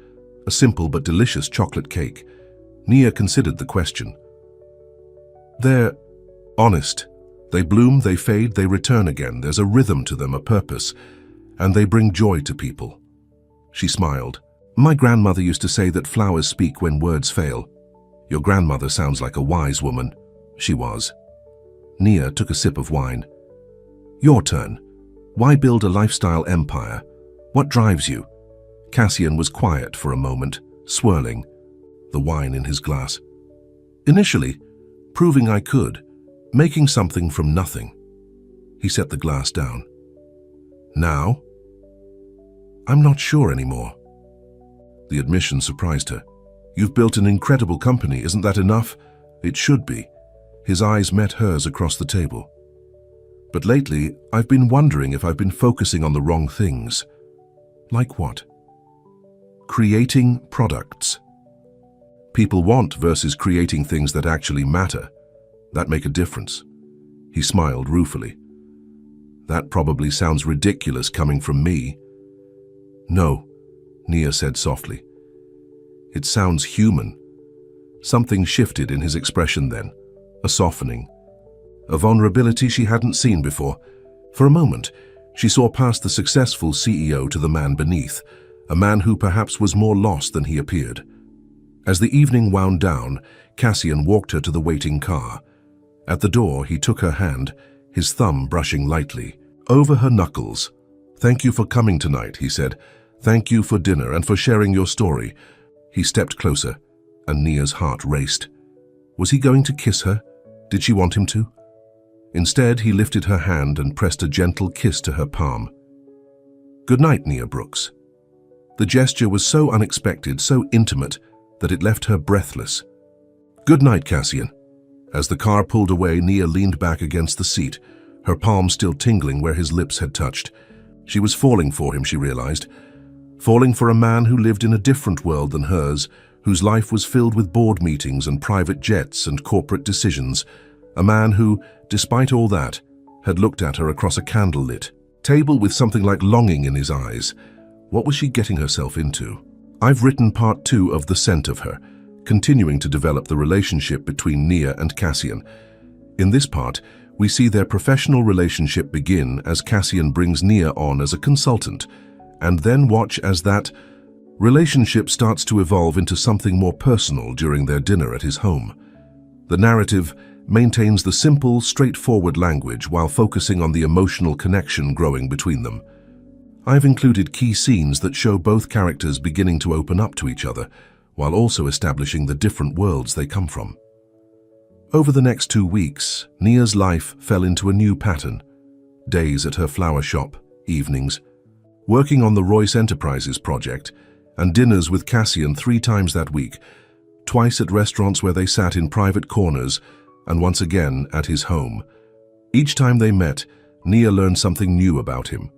a simple but delicious chocolate cake. Nia considered the question. They're honest. They bloom, they fade, they return again. There's a rhythm to them, a purpose, and they bring joy to people. She smiled. My grandmother used to say that flowers speak when words fail. Your grandmother sounds like a wise woman. She was. Nia took a sip of wine. Your turn. Why build a lifestyle empire? What drives you? Cassian was quiet for a moment, swirling, the wine in his glass. Initially, proving I could, making something from nothing. He set the glass down. Now? I'm not sure anymore. The admission surprised her. You've built an incredible company, isn't that enough? It should be. His eyes met hers across the table. But lately, I've been wondering if I've been focusing on the wrong things. Like what? Creating products. People want versus creating things that actually matter, that make a difference. He smiled ruefully. That probably sounds ridiculous coming from me. No, Nia said softly. It sounds human. Something shifted in his expression then, a softening. A vulnerability she hadn't seen before. For a moment, she saw past the successful CEO to the man beneath, a man who perhaps was more lost than he appeared. As the evening wound down, Cassian walked her to the waiting car. At the door, he took her hand, his thumb brushing lightly over her knuckles. "Thank you for coming tonight," he said. "Thank you for dinner and for sharing your story." He stepped closer, and Nia's heart raced. Was he going to kiss her? Did she want him to? Instead, he lifted her hand and pressed a gentle kiss to her palm. "Good night, Nia Brooks." The gesture was so unexpected, so intimate, that it left her breathless. "Good night, Cassian." As the car pulled away, Nia leaned back against the seat, her palm still tingling where his lips had touched. She was falling for him, she realized. Falling for a man who lived in a different world than hers, whose life was filled with board meetings and private jets and corporate decisions. A man who, despite all that, had looked at her across a candlelit table with something like longing in his eyes. What was she getting herself into? I've written part 2 of The Scent of Her, continuing to develop the relationship between Nia and Cassian. In this part, we see their professional relationship begin as Cassian brings Nia on as a consultant, and then watch as that relationship starts to evolve into something more personal during their dinner at his home. The narrative maintains the simple, straightforward language while focusing on the emotional connection growing between them. I've included key scenes that show both characters beginning to open up to each other, while also establishing the different worlds they come from. Over the next 2 weeks, Nia's life fell into a new pattern. Days at her flower shop, evenings, working on the Royce Enterprises project, and dinners with Cassian 3 times that week, twice at restaurants where they sat in private corners, and once again at his home. Each time they met, Nia learned something new about him.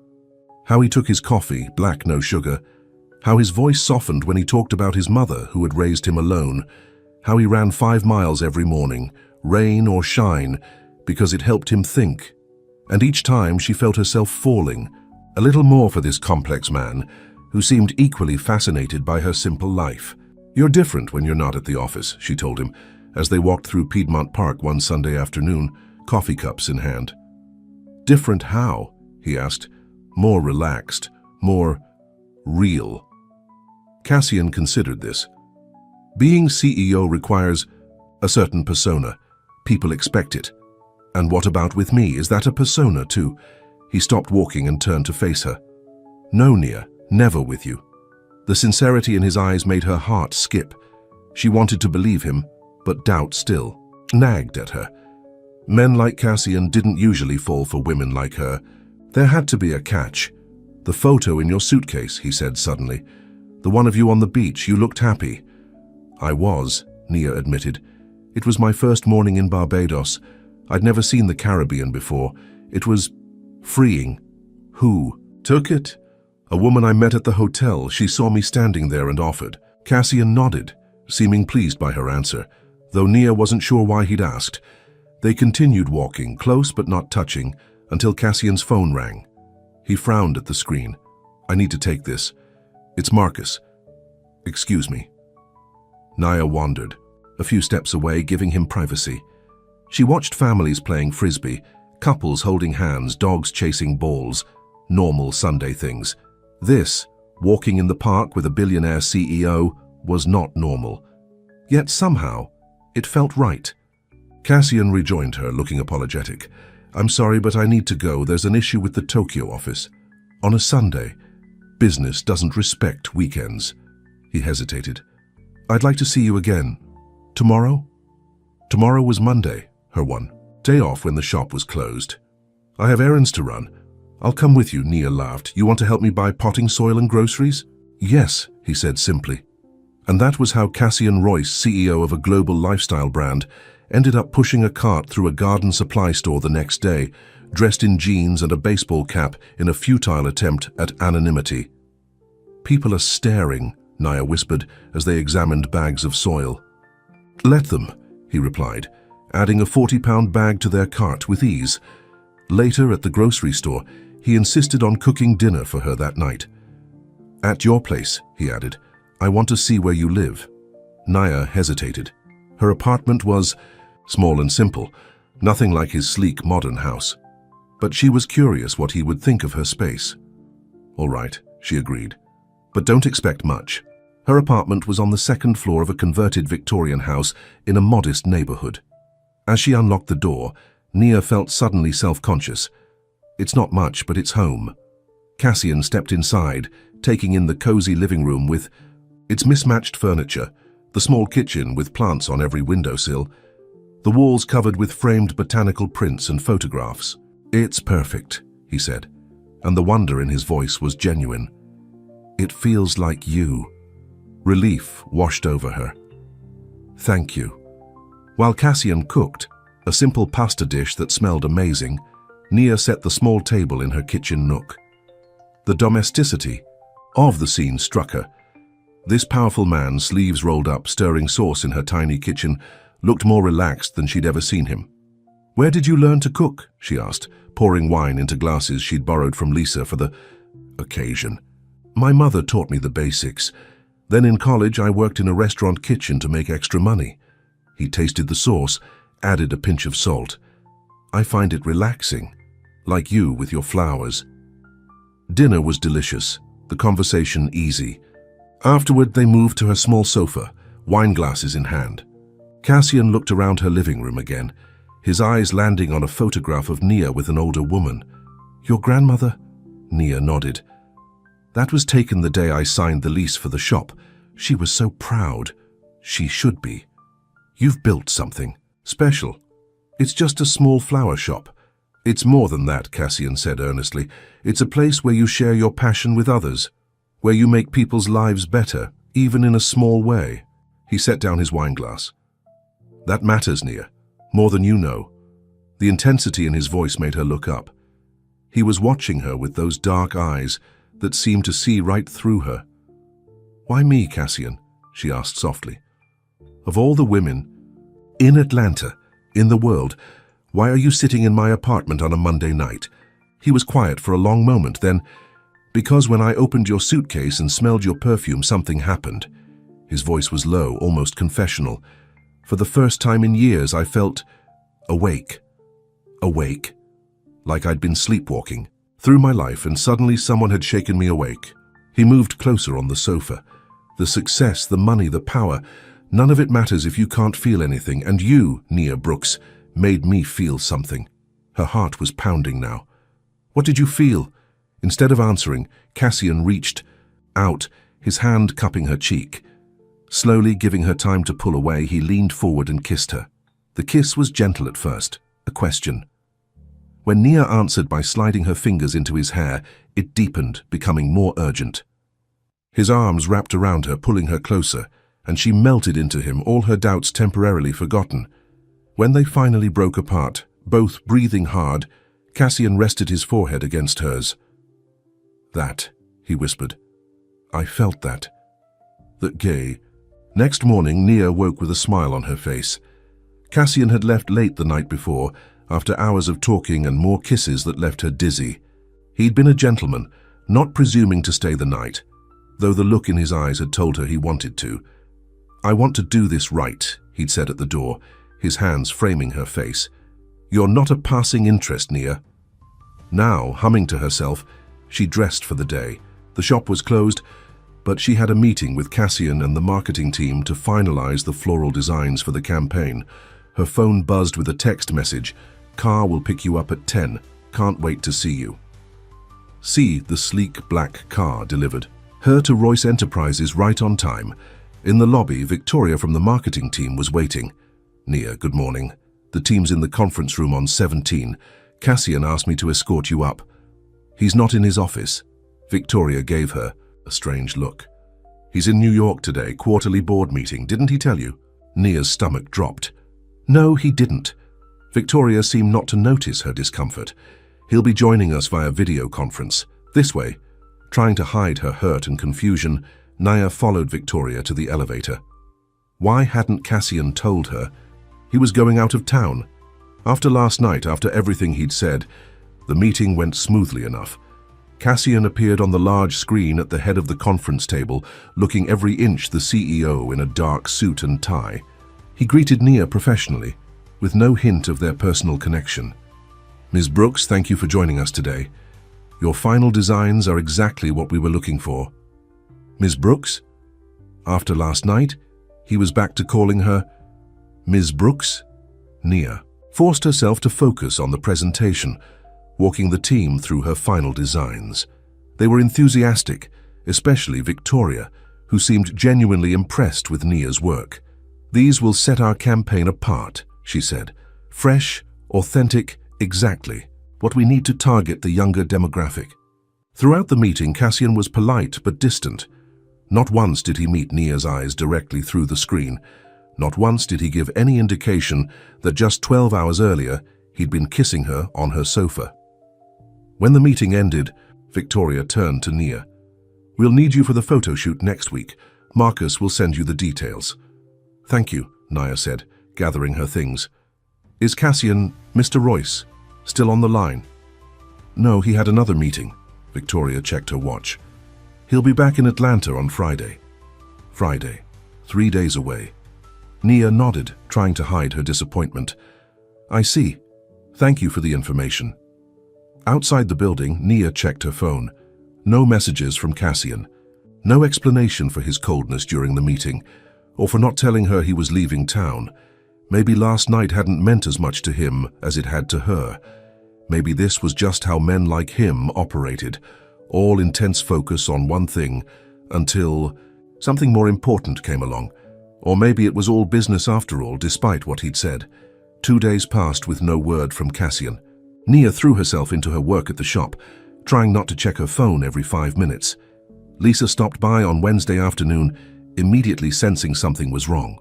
How he took his coffee, black, no sugar. How his voice softened when he talked about his mother who had raised him alone. How he ran 5 miles every morning, rain or shine, because it helped him think. And each time she felt herself falling, a little more for this complex man, who seemed equally fascinated by her simple life. "You're different when you're not at the office," she told him, as they walked through Piedmont Park one Sunday afternoon, coffee cups in hand. "Different how?" he asked. "More relaxed, more real." Cassian considered this. Being CEO requires a certain persona. People expect it. And what about with me? Is that a persona too? He stopped walking and turned to face her. "No, Nia, never with you." The sincerity in his eyes made her heart skip. She wanted to believe him, but doubt still nagged at her. Men like Cassian didn't usually fall for women like her. There had to be a catch. "The photo in your suitcase," he said suddenly. "The one of you on the beach, you looked happy." "I was," Nia admitted. "It was my first morning in Barbados. I'd never seen the Caribbean before. It was freeing." "Who took it?" "A woman I met at the hotel. She saw me standing there and offered." Cassian nodded, seeming pleased by her answer, though Nia wasn't sure why he'd asked. They continued walking, close but not touching, until Cassian's phone rang. He frowned at the screen. "I need to take this. It's Marcus." "Excuse me." Nia wandered, a few steps away, giving him privacy. She watched families playing frisbee, couples holding hands, dogs chasing balls, normal Sunday things. This, walking in the park with a billionaire CEO, was not normal. Yet somehow, it felt right. Cassian rejoined her, looking apologetic. "I'm sorry, but I need to go. There's an issue with the Tokyo office. On a Sunday, business doesn't respect weekends." He hesitated. "I'd like to see you again. Tomorrow?" Tomorrow was Monday, her one day off when the shop was closed. "I have errands to run. I'll come with you," Nia laughed. "You want to help me buy potting soil and groceries?" "Yes," he said simply. And that was how Cassian Royce, CEO of a global lifestyle brand, ended up pushing a cart through a garden supply store the next day, dressed in jeans and a baseball cap in a futile attempt at anonymity. "People are staring," Nia whispered as they examined bags of soil. "Let them," he replied, adding a £40 bag to their cart with ease. Later, at the grocery store, he insisted on cooking dinner for her that night. "At your place," he added. "I want to see where you live." Naya hesitated. Her apartment was small and simple, nothing like his sleek modern house. But she was curious what he would think of her space. "All right," she agreed. "But don't expect much." Her apartment was on the second floor of a converted Victorian house in a modest neighborhood. As she unlocked the door, Nia felt suddenly self-conscious. It's not much, but it's home. Cassian stepped inside, taking in the cozy living room with its mismatched furniture, the small kitchen with plants on every windowsill, the walls covered with framed botanical prints and photographs. "It's perfect," he said, and the wonder in his voice was genuine. "It feels like you." Relief washed over her. "Thank you." While Cassian cooked, a simple pasta dish that smelled amazing, Nia set the small table in her kitchen nook. The domesticity of the scene struck her. This powerful man, sleeves rolled up, stirring sauce in her tiny kitchen, looked more relaxed than she'd ever seen him. "Where did you learn to cook?" she asked, pouring wine into glasses she'd borrowed from Lisa for the occasion. "My mother taught me the basics. Then in college I worked in a restaurant kitchen to make extra money." He tasted the sauce, added a pinch of salt. "I find it relaxing, like you with your flowers." Dinner was delicious, the conversation easy. Afterward, they moved to her small sofa, wine glasses in hand. Cassian looked around her living room again, his eyes landing on a photograph of Nia with an older woman. "Your grandmother?" Nia nodded. "That was taken the day I signed the lease for the shop. She was so proud. She should be. You've built something special. It's just a small flower shop." "It's more than that," Cassian said earnestly. "It's a place where you share your passion with others, where you make people's lives better, even in a small way." He set down his wine glass. "That matters, Nia, more than you know." The intensity in his voice made her look up. He was watching her with those dark eyes that seemed to see right through her. "Why me, Cassian?" she asked softly. "Of all the women in Atlanta, in the world, why are you sitting in my apartment on a Monday night?" He was quiet for a long moment, then, "Because when I opened your suitcase and smelled your perfume, something happened." His voice was low, almost confessional. "For the first time in years, I felt awake. Awake. Like I'd been sleepwalking through my life, and suddenly someone had shaken me awake." He moved closer on the sofa. "The success, the money, the power, none of it matters if you can't feel anything, and you, Nia Brooks, made me feel something." Her heart was pounding now. "What did you feel?" Instead of answering, Cassian reached out, his hand cupping her cheek. Slowly giving her time to pull away, he leaned forward and kissed her. The kiss was gentle at first, a question. When Nia answered by sliding her fingers into his hair, it deepened, becoming more urgent. His arms wrapped around her, pulling her closer, and she melted into him, all her doubts temporarily forgotten. When they finally broke apart, both breathing hard, Cassian rested his forehead against hers. "That," he whispered. "I felt that. That gay." Next morning, Nia woke with a smile on her face. Cassian had left late the night before, after hours of talking and more kisses that left her dizzy. He'd been a gentleman, not presuming to stay the night, though the look in his eyes had told her he wanted to. "I want to do this right," he'd said at the door, his hands framing her face. "You're not a passing interest, Nia." Now, humming to herself, she dressed for the day. The shop was closed, but she had a meeting with Cassian and the marketing team to finalize the floral designs for the campaign. Her phone buzzed with a text message. "Car will pick you up at 10. Can't wait to see you." See the sleek black car delivered her to Royce Enterprises right on time. In the lobby, Victoria from the marketing team was waiting. "Nia, good morning. The team's in the conference room on 17. Cassian asked me to escort you up." "He's not in his office." Victoria gave her a strange look. "He's in New York today, quarterly board meeting. Didn't he tell you?" Nia's stomach dropped. "No, he didn't." Victoria seemed not to notice her discomfort. "He'll be joining us via video conference. This way." Trying to hide her hurt and confusion, Nia followed Victoria to the elevator. Why hadn't Cassian told her? He was going out of town. After last night, after everything he'd said, the meeting went smoothly enough. Cassian appeared on the large screen at the head of the conference table, looking every inch the CEO in a dark suit and tie. He greeted Nia professionally, with no hint of their personal connection. "Ms. Brooks, thank you for joining us today. Your final designs are exactly what we were looking for." "Ms. Brooks?" After last night, he was back to calling her Ms. Brooks. Nia forced herself to focus on the presentation, walking the team through her final designs. They were enthusiastic, especially Victoria, who seemed genuinely impressed with Nia's work. "These will set our campaign apart," she said. "Fresh, authentic, exactly what we need to target the younger demographic." Throughout the meeting, Cassian was polite but distant. Not once did he meet Nia's eyes directly through the screen. Not once did he give any indication that just 12 hours earlier he'd been kissing her on her sofa. When the meeting ended, Victoria turned to Nia. "We'll need you for the photo shoot next week. Marcus will send you the details." "Thank you," Nia said, gathering her things. "Is Cassian, Mr. Royce, still on the line?" "No, he had another meeting." Victoria checked her watch. "He'll be back in Atlanta on Friday." Friday, 3 days away. Nia nodded, trying to hide her disappointment. "I see. Thank you for the information." Outside the building, Nia checked her phone. No messages from Cassian. No explanation for his coldness during the meeting, or for not telling her he was leaving town. Maybe last night hadn't meant as much to him as it had to her. Maybe this was just how men like him operated, all intense focus on one thing, until something more important came along. Or maybe it was all business after all, despite what he'd said. 2 days passed with no word from Cassian. Nia threw herself into her work at the shop, trying not to check her phone every 5 minutes. Lisa stopped by on Wednesday afternoon, immediately sensing something was wrong.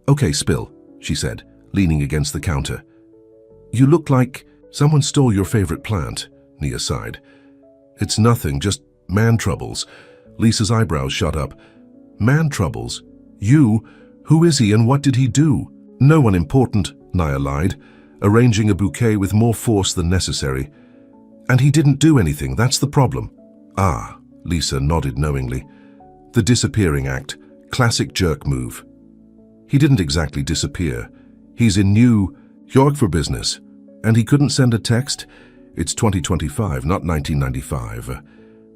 "Okay, Spill," she said, leaning against the counter. "You look like someone stole your favorite plant," Nia sighed. "It's nothing, just man troubles." Lisa's eyebrows shot up. "Man troubles? You? Who is he and what did he do?" "No one important," Nia lied, arranging a bouquet with more force than necessary. "And he didn't do anything, that's the problem." "Ah," Lisa nodded knowingly. "The disappearing act, classic jerk move." "He didn't exactly disappear. He's in New York for business. And he couldn't send a text? It's 2025, not 1995.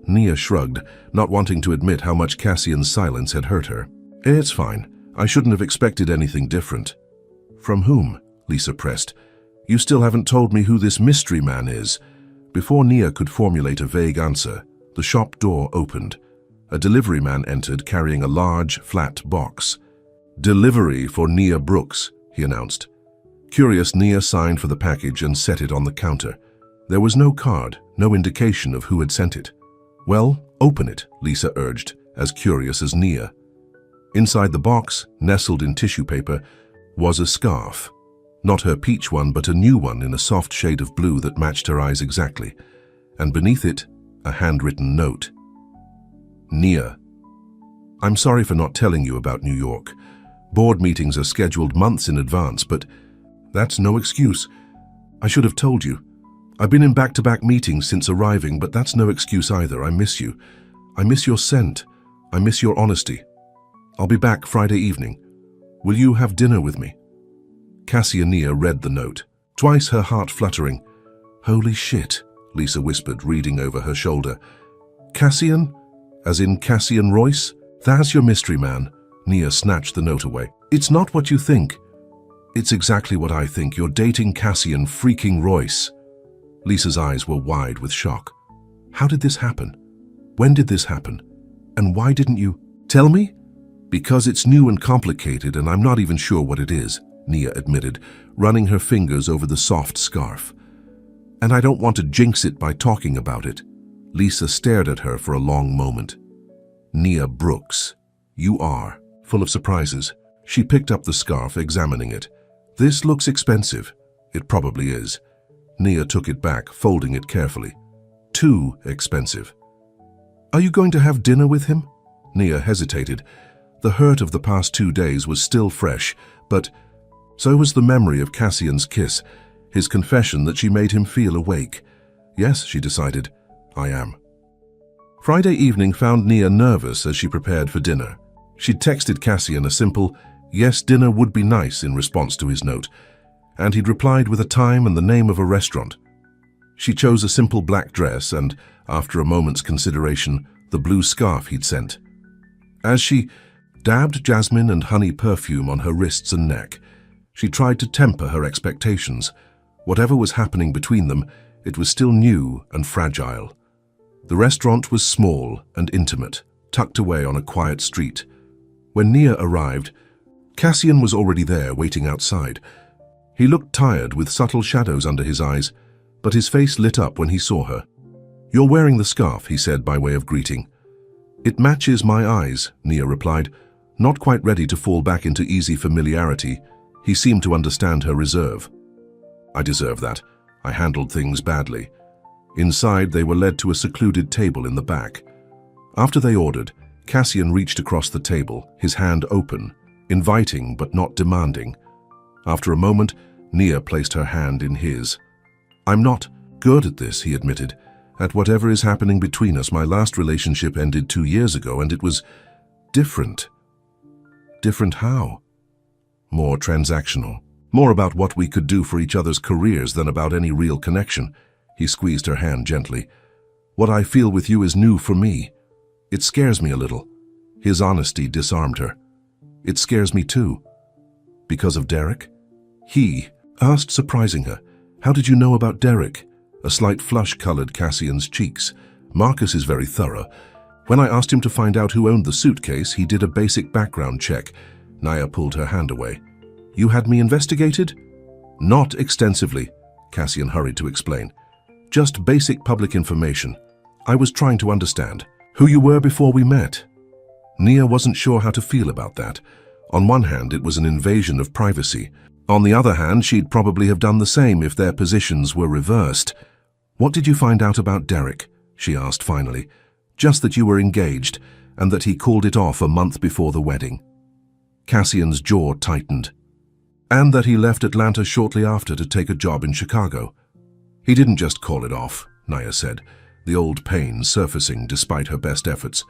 Nia shrugged, not wanting to admit how much Cassian's silence had hurt her. "It's fine. I shouldn't have expected anything different." "From whom?" Lisa pressed. "You still haven't told me who this mystery man is." Before Nia could formulate a vague answer, the shop door opened. A delivery man entered carrying a large, flat box. "Delivery for Nia Brooks," he announced. Curious, Nia signed for the package and set it on the counter. There was no card, no indication of who had sent it. "Well, open it," Lisa urged, as curious as Nia. Inside the box, nestled in tissue paper, was a scarf. Not her peach one, but a new one in a soft shade of blue that matched her eyes exactly. And beneath it, a handwritten note. "Nia, I'm sorry for not telling you about New York. Board meetings are scheduled months in advance, but that's no excuse. I should have told you. I've been in back-to-back meetings since arriving, but that's no excuse either. I miss you. I miss your scent. I miss your honesty. I'll be back Friday evening. Will you have dinner with me?" Cassian Nia read the note, twice her heart fluttering. "Holy shit," Lisa whispered, reading over her shoulder. "Cassian? As in Cassian Royce? That's your mystery man." Nia snatched the note away. "It's not what you think." "It's exactly what I think. You're dating Cassian freaking Royce." Lisa's eyes were wide with shock. "How did this happen? When did this happen? And why didn't you tell me?" "Because it's new and complicated and I'm not even sure what it is," Nia admitted, running her fingers over the soft scarf. "And I don't want to jinx it by talking about it." Lisa stared at her for a long moment. "Nia Brooks, you are full of surprises." She picked up the scarf, examining it. "This looks expensive." "It probably is." Nia took it back, folding it carefully. "Too expensive." "Are you going to have dinner with him?" Nia hesitated. The hurt of the past 2 days was still fresh, but so was the memory of Cassian's kiss, his confession that she made him feel awake. Yes, she decided, I am. Friday evening found Nia nervous as she prepared for dinner. She'd texted Cassian a simple, yes, dinner would be nice in response to his note, and he'd replied with a time and the name of a restaurant. She chose a simple black dress and, after a moment's consideration, the blue scarf he'd sent. As she dabbed jasmine and honey perfume on her wrists and neck, she tried to temper her expectations. Whatever was happening between them, it was still new and fragile. The restaurant was small and intimate, tucked away on a quiet street. When Nia arrived, Cassian was already there waiting outside. He looked tired with subtle shadows under his eyes, but his face lit up when he saw her. You're wearing the scarf, he said by way of greeting. It matches my eyes, Nia replied, not quite ready to fall back into easy familiarity. He seemed to understand her reserve. I deserve that. I handled things badly. Inside, they were led to a secluded table in the back. After they ordered, Cassian reached across the table, his hand open, inviting but not demanding. After a moment, Nia placed her hand in his. I'm not good at this, he admitted. At whatever is happening between us, my last relationship ended 2 years ago, and it was different. Different how? More transactional. More about what we could do for each other's careers than about any real connection. He squeezed her hand gently. What I feel with you is new for me. It scares me a little. His honesty disarmed her. It scares me too. Because of Derek? He asked, surprising her. How did you know about Derek? A slight flush colored Cassian's cheeks. Marcus is very thorough. When I asked him to find out who owned the suitcase, he did a basic background check. Nia pulled her hand away. You had me investigated? Not extensively, Cassian hurried to explain. Just basic public information. I was trying to understand who you were before we met. Nia wasn't sure how to feel about that. On one hand, it was an invasion of privacy. On the other hand, she'd probably have done the same if their positions were reversed. What did you find out about Derek? She asked finally. Just that you were engaged, and that he called it off a month before the wedding. Cassian's jaw tightened. And that he left Atlanta shortly after to take a job in Chicago. He didn't just call it off, Nia said, the old pain surfacing despite her best efforts.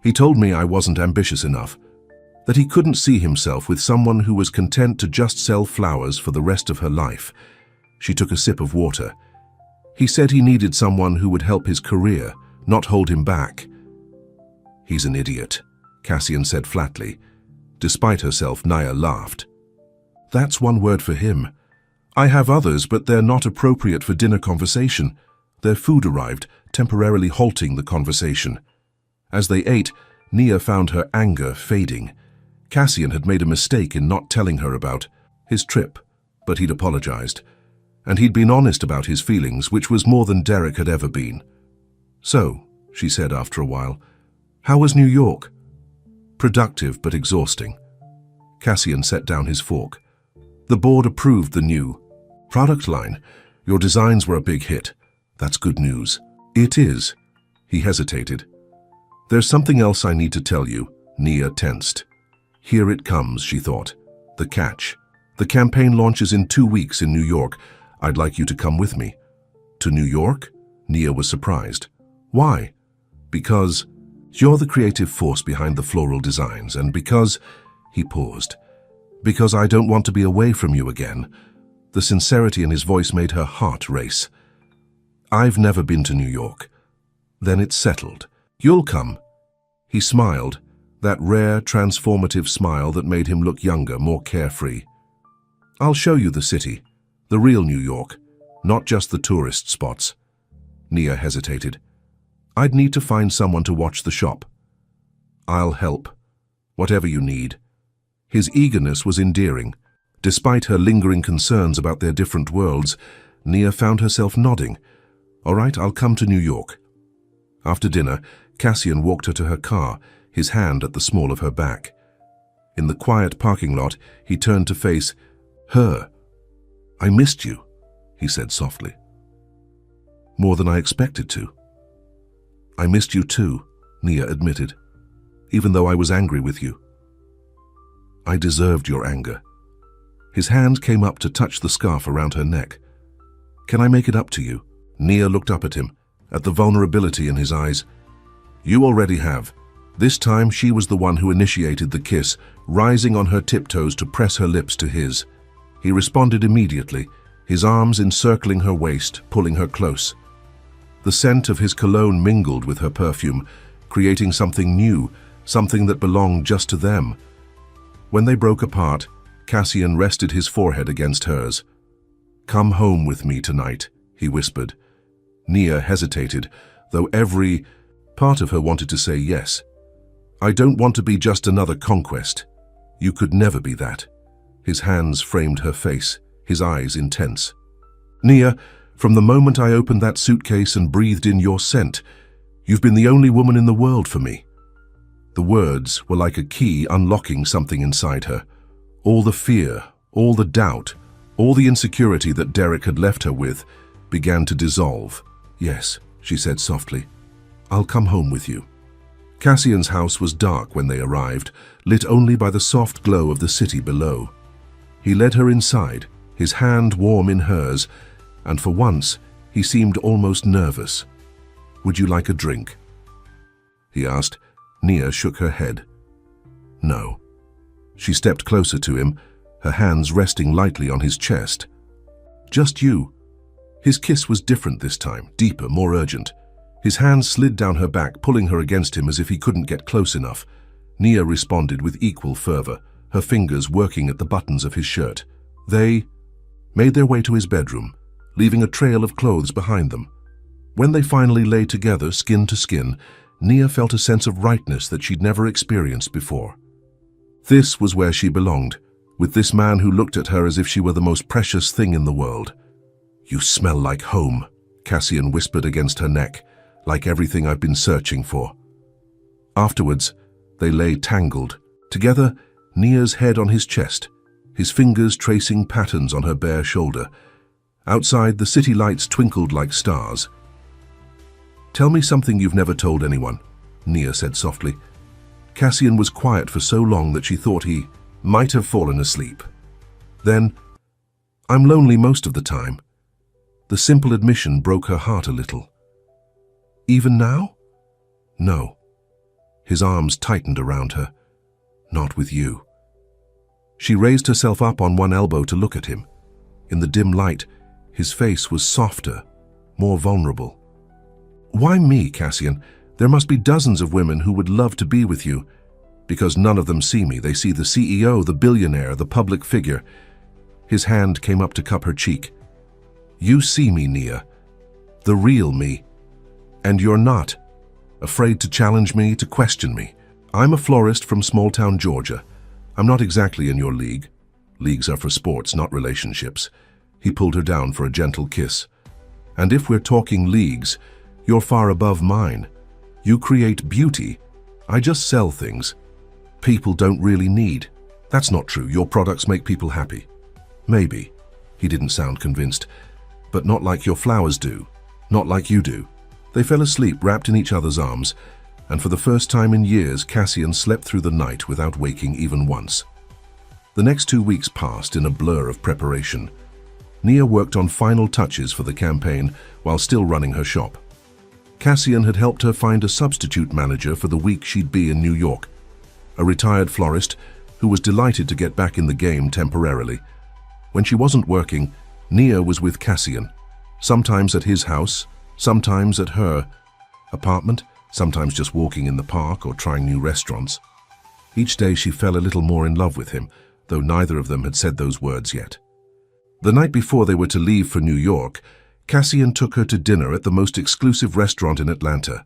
He told me I wasn't ambitious enough, that he couldn't see himself with someone who was content to just sell flowers for the rest of her life. She took a sip of water. He said he needed someone who would help his career, not hold him back. He's an idiot, Cassian said flatly. Despite herself, Nia laughed. That's one word for him. I have others, but they're not appropriate for dinner conversation. Their food arrived, temporarily halting the conversation. As they ate, Nia found her anger fading. Cassian had made a mistake in not telling her about his trip, but he'd apologized. And he'd been honest about his feelings, which was more than Derek had ever been. So, she said after a while, how was New York? Productive but exhausting. Cassian set down his fork. The board approved the new product line. Your designs were a big hit. That's good news. It is. He hesitated. There's something else I need to tell you. Nia tensed. Here it comes, she thought. The catch. The campaign launches in 2 weeks in New York. I'd like you to come with me. To New York? Nia was surprised. Why? Because you're the creative force behind the floral designs, and because... He paused. Because I don't want to be away from you again. The sincerity in his voice made her heart race. I've never been to New York. Then it's settled. You'll come. He smiled, that rare, transformative smile that made him look younger, more carefree. I'll show you the city, the real New York, not just the tourist spots. Nia hesitated. I'd need to find someone to watch the shop. I'll help. Whatever you need. His eagerness was endearing. Despite her lingering concerns about their different worlds, Nia found herself nodding. All right, I'll come to New York. After dinner, Cassian walked her to her car, his hand at the small of her back. In the quiet parking lot, he turned to face her. I missed you, he said softly. More than I expected to. I missed you too, Nia admitted, even though I was angry with you. I deserved your anger. His hand came up to touch the scarf around her neck. Can I make it up to you? Nia looked up at him, at the vulnerability in his eyes. You already have. This time she was the one who initiated the kiss, rising on her tiptoes to press her lips to his. He responded immediately, his arms encircling her waist, pulling her close. The scent of his cologne mingled with her perfume, creating something new, something that belonged just to them. When they broke apart, Cassian rested his forehead against hers. Come home with me tonight, he whispered. Nia hesitated, though every part of her wanted to say yes. I don't want to be just another conquest. You could never be that. His hands framed her face, his eyes intense. Nia, from the moment I opened that suitcase and breathed in your scent, you've been the only woman in the world for me. The words were like a key unlocking something inside her. All the fear, all the doubt, all the insecurity that Derek had left her with began to dissolve. Yes, she said softly. I'll come home with you. Cassian's house was dark when they arrived, lit only by the soft glow of the city below. He led her inside, his hand warm in hers, and for once he seemed almost nervous. Would you like a drink? He asked. Nia shook her head. No. She stepped closer to him, her hands resting lightly on his chest. Just you. His kiss was different this time, deeper, more urgent. His hands slid down her back, pulling her against him as if he couldn't get close enough. Nia responded with equal fervor, her fingers working at the buttons of his shirt. They made their way to his bedroom, leaving a trail of clothes behind them. When they finally lay together, skin to skin, Nia felt a sense of rightness that she'd never experienced before. This was where she belonged, with this man who looked at her as if she were the most precious thing in the world. You smell like home, Cassian whispered against her neck, like everything I've been searching for. Afterwards, they lay tangled, together, Nia's head on his chest, his fingers tracing patterns on her bare shoulder. Outside, the city lights twinkled like stars. Tell me something you've never told anyone, Nia said softly. Cassian was quiet for so long that she thought he might have fallen asleep. Then, I'm lonely most of the time. The simple admission broke her heart a little. Even now? No. His arms tightened around her. Not with you. She raised herself up on one elbow to look at him. In the dim light, his face was softer, more vulnerable. Why me, Cassian? There must be dozens of women who would love to be with you. Because none of them see me. They see the CEO, the billionaire, the public figure. His hand came up to cup her cheek. You see me, Nia. The real me. And you're not. Afraid to challenge me, to question me. I'm a florist from small-town Georgia. I'm not exactly in your league. Leagues are for sports, not relationships. He pulled her down for a gentle kiss. And if we're talking leagues, you're far above mine. You create beauty. I just sell things. People don't really need. That's not true. Your products make people happy. Maybe. He didn't sound convinced. But not like your flowers do. Not like you do. They fell asleep wrapped in each other's arms, and for the first time in years, Cassian slept through the night without waking even once. The next 2 weeks passed in a blur of preparation. Nia worked on final touches for the campaign while still running her shop. Cassian had helped her find a substitute manager for the week she'd be in New York, a retired florist who was delighted to get back in the game temporarily. When she wasn't working, Nia was with Cassian, sometimes at his house, sometimes at her apartment, sometimes just walking in the park or trying new restaurants. Each day she fell a little more in love with him, though neither of them had said those words yet. The night before they were to leave for New York, Cassian took her to dinner at the most exclusive restaurant in Atlanta.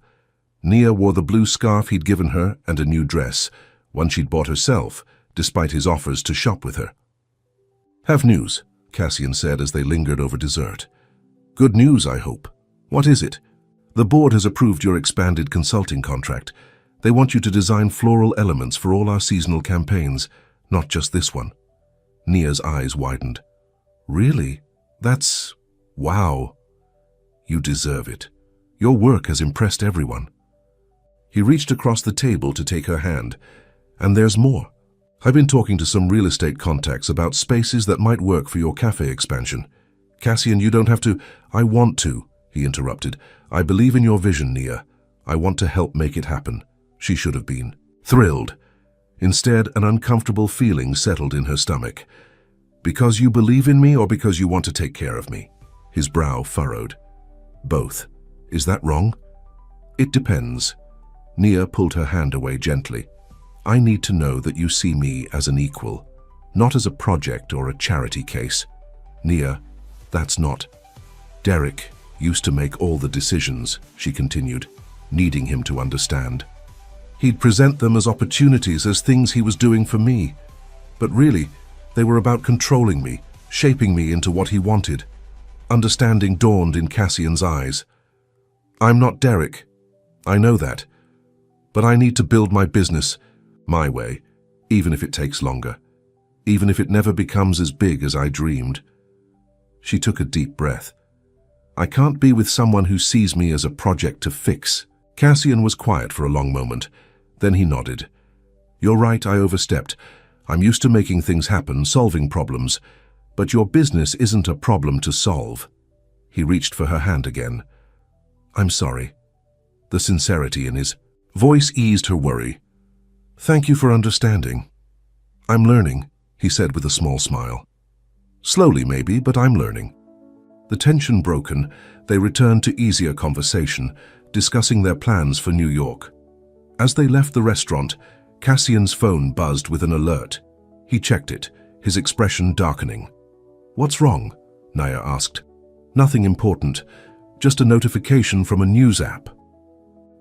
Nia wore the blue scarf he'd given her and a new dress, one she'd bought herself, despite his offers to shop with her. Have news, Cassian said as they lingered over dessert. Good news, I hope. What is it? The board has approved your expanded consulting contract. They want you to design floral elements for all our seasonal campaigns, not just this one. Nia's eyes widened. Really? That's... wow. You deserve it. Your work has impressed everyone. He reached across the table to take her hand. And there's more. I've been talking to some real estate contacts about spaces that might work for your cafe expansion. Cassian, you don't have to. I want to, he interrupted. I believe in your vision, Nia. I want to help make it happen. She should have been thrilled. Instead, an uncomfortable feeling settled in her stomach. Because you believe in me or because you want to take care of me? His brow furrowed. Both. Is that wrong? It depends. Nia pulled her hand away gently. I need to know that you see me as an equal, not as a project or a charity case. Nia, that's not. Derek used to make all the decisions, she continued, needing him to understand. He'd present them as opportunities, as things he was doing for me. But really, they were about controlling me, shaping me into what he wanted. Understanding dawned in Cassian's eyes. I'm not Derek. I know that. But I need to build my business my way, even if it takes longer, even if it never becomes as big as I dreamed. She took a deep breath. I can't be with someone who sees me as a project to fix. Cassian was quiet for a long moment. Then he nodded. You're right, I overstepped. I'm used to making things happen, solving problems. But your business isn't a problem to solve. He reached for her hand again. I'm sorry. The sincerity in his voice eased her worry. Thank you for understanding. I'm learning, he said with a small smile. Slowly maybe, but I'm learning. The tension broken, they returned to easier conversation, discussing their plans for New York. As they left the restaurant, Cassian's phone buzzed with an alert. He checked it, his expression darkening. What's wrong? Nia asked. Nothing important, just a notification from a news app.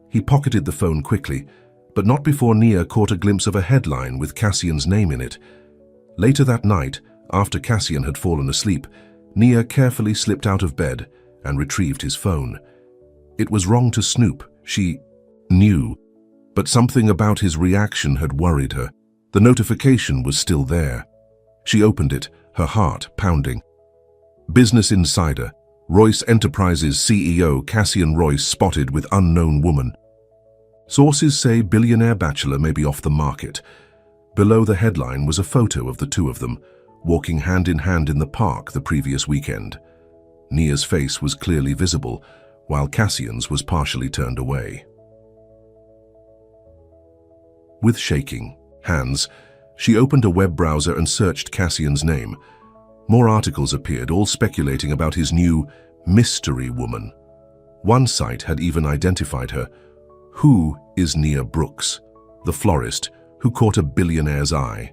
He pocketed the phone quickly, but not before Nia caught a glimpse of a headline with Cassian's name in it. Later that night, after Cassian had fallen asleep, Nia carefully slipped out of bed and retrieved his phone. It was wrong to snoop, she knew, but something about his reaction had worried her. The notification was still there. She opened it, her heart pounding. Business Insider, Royce Enterprises CEO Cassian Royce spotted with unknown woman. Sources say billionaire bachelor may be off the market. Below the headline was a photo of the two of them, walking hand in hand in the park the previous weekend. Nia's face was clearly visible, while Cassian's was partially turned away. With shaking hands, she opened a web browser and searched Cassian's name. More articles appeared, all speculating about his new mystery woman. One site had even identified her. Who is Nia Brooks, the florist who caught a billionaire's eye?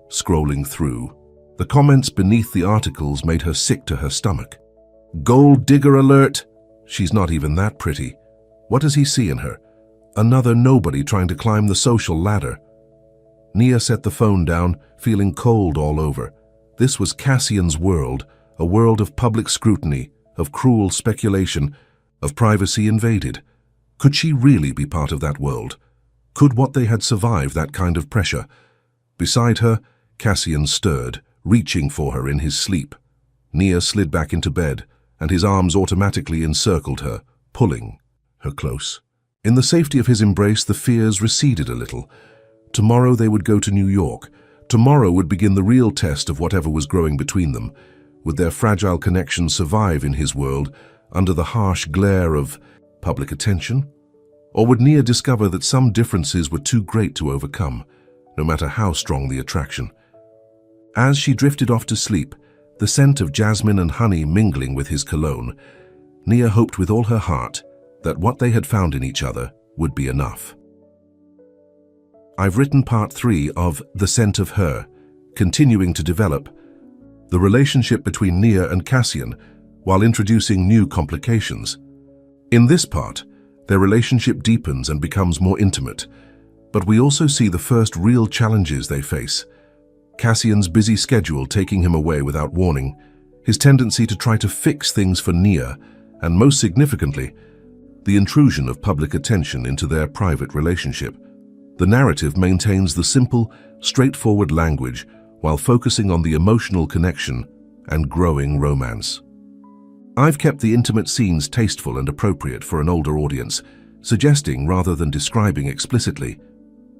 Scrolling through, the comments beneath the articles made her sick to her stomach. Gold digger alert! She's not even that pretty. What does he see in her? Another nobody trying to climb the social ladder. Nia set the phone down, feeling cold all over. This was Cassian's world, a world of public scrutiny, of cruel speculation, of privacy invaded. Could she really be part of that world? Could what they had survive that kind of pressure? Beside her, Cassian stirred, reaching for her in his sleep. Nia slid back into bed, and his arms automatically encircled her, pulling her close. In the safety of his embrace, the fears receded a little. Tomorrow they would go to New York. Tomorrow would begin the real test of whatever was growing between them. Would their fragile connection survive in his world under the harsh glare of public attention? Or would Nia discover that some differences were too great to overcome, no matter how strong the attraction? As she drifted off to sleep, the scent of jasmine and honey mingling with his cologne, Nia hoped with all her heart that what they had found in each other would be enough. I've written part 3 of The Scent of Her, continuing to develop the relationship between Nia and Cassian while introducing new complications. In this part, their relationship deepens and becomes more intimate, but we also see the first real challenges they face. Cassian's busy schedule taking him away without warning, his tendency to try to fix things for Nia, and most significantly, the intrusion of public attention into their private relationship. The narrative maintains the simple, straightforward language while focusing on the emotional connection and growing romance. I've kept the intimate scenes tasteful and appropriate for an older audience, suggesting rather than describing explicitly.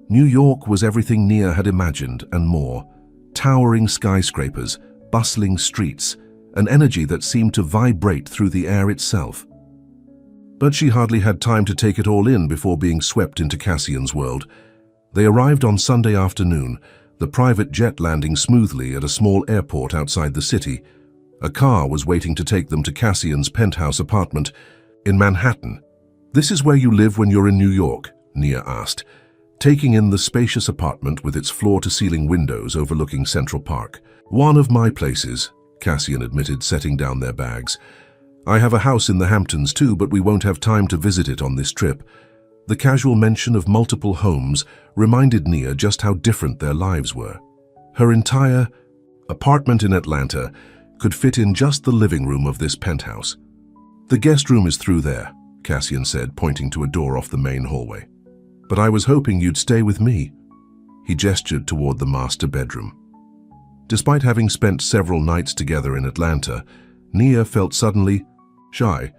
New York was everything Nia had imagined and more. Towering skyscrapers, bustling streets, an energy that seemed to vibrate through the air itself. But she hardly had time to take it all in before being swept into Cassian's world. They arrived on Sunday afternoon, the private jet landing smoothly at a small airport outside the city. A car was waiting to take them to Cassian's penthouse apartment in Manhattan. "This is where you live when you're in New York?" Nia asked, taking in the spacious apartment with its floor-to-ceiling windows overlooking Central Park. "One of my places," Cassian admitted, setting down their bags. "I have a house in the Hamptons too, but we won't have time to visit it on this trip." The casual mention of multiple homes reminded Nia just how different their lives were. Her entire apartment in Atlanta could fit in just the living room of this penthouse. "The guest room is through there," Cassian said, pointing to a door off the main hallway. "But I was hoping you'd stay with me." He gestured toward the master bedroom. Despite having spent several nights together in Atlanta, Nia felt suddenly shy.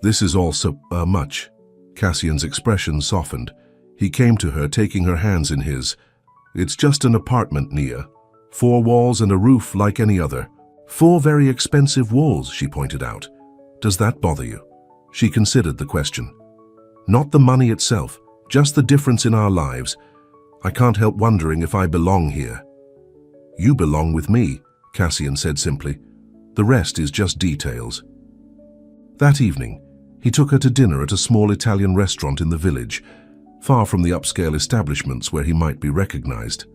"This is all so much." Cassian's expression softened. He came to her, taking her hands in his. "It's just an apartment, Nia. 4 walls and a roof like any other." "4 very expensive walls," she pointed out. "Does that bother you?" She considered the question. "Not the money itself, just the difference in our lives. I can't help wondering if I belong here." "You belong with me," Cassian said simply. "The rest is just details." That evening, he took her to dinner at a small Italian restaurant in the village, far from the upscale establishments where he might be recognized.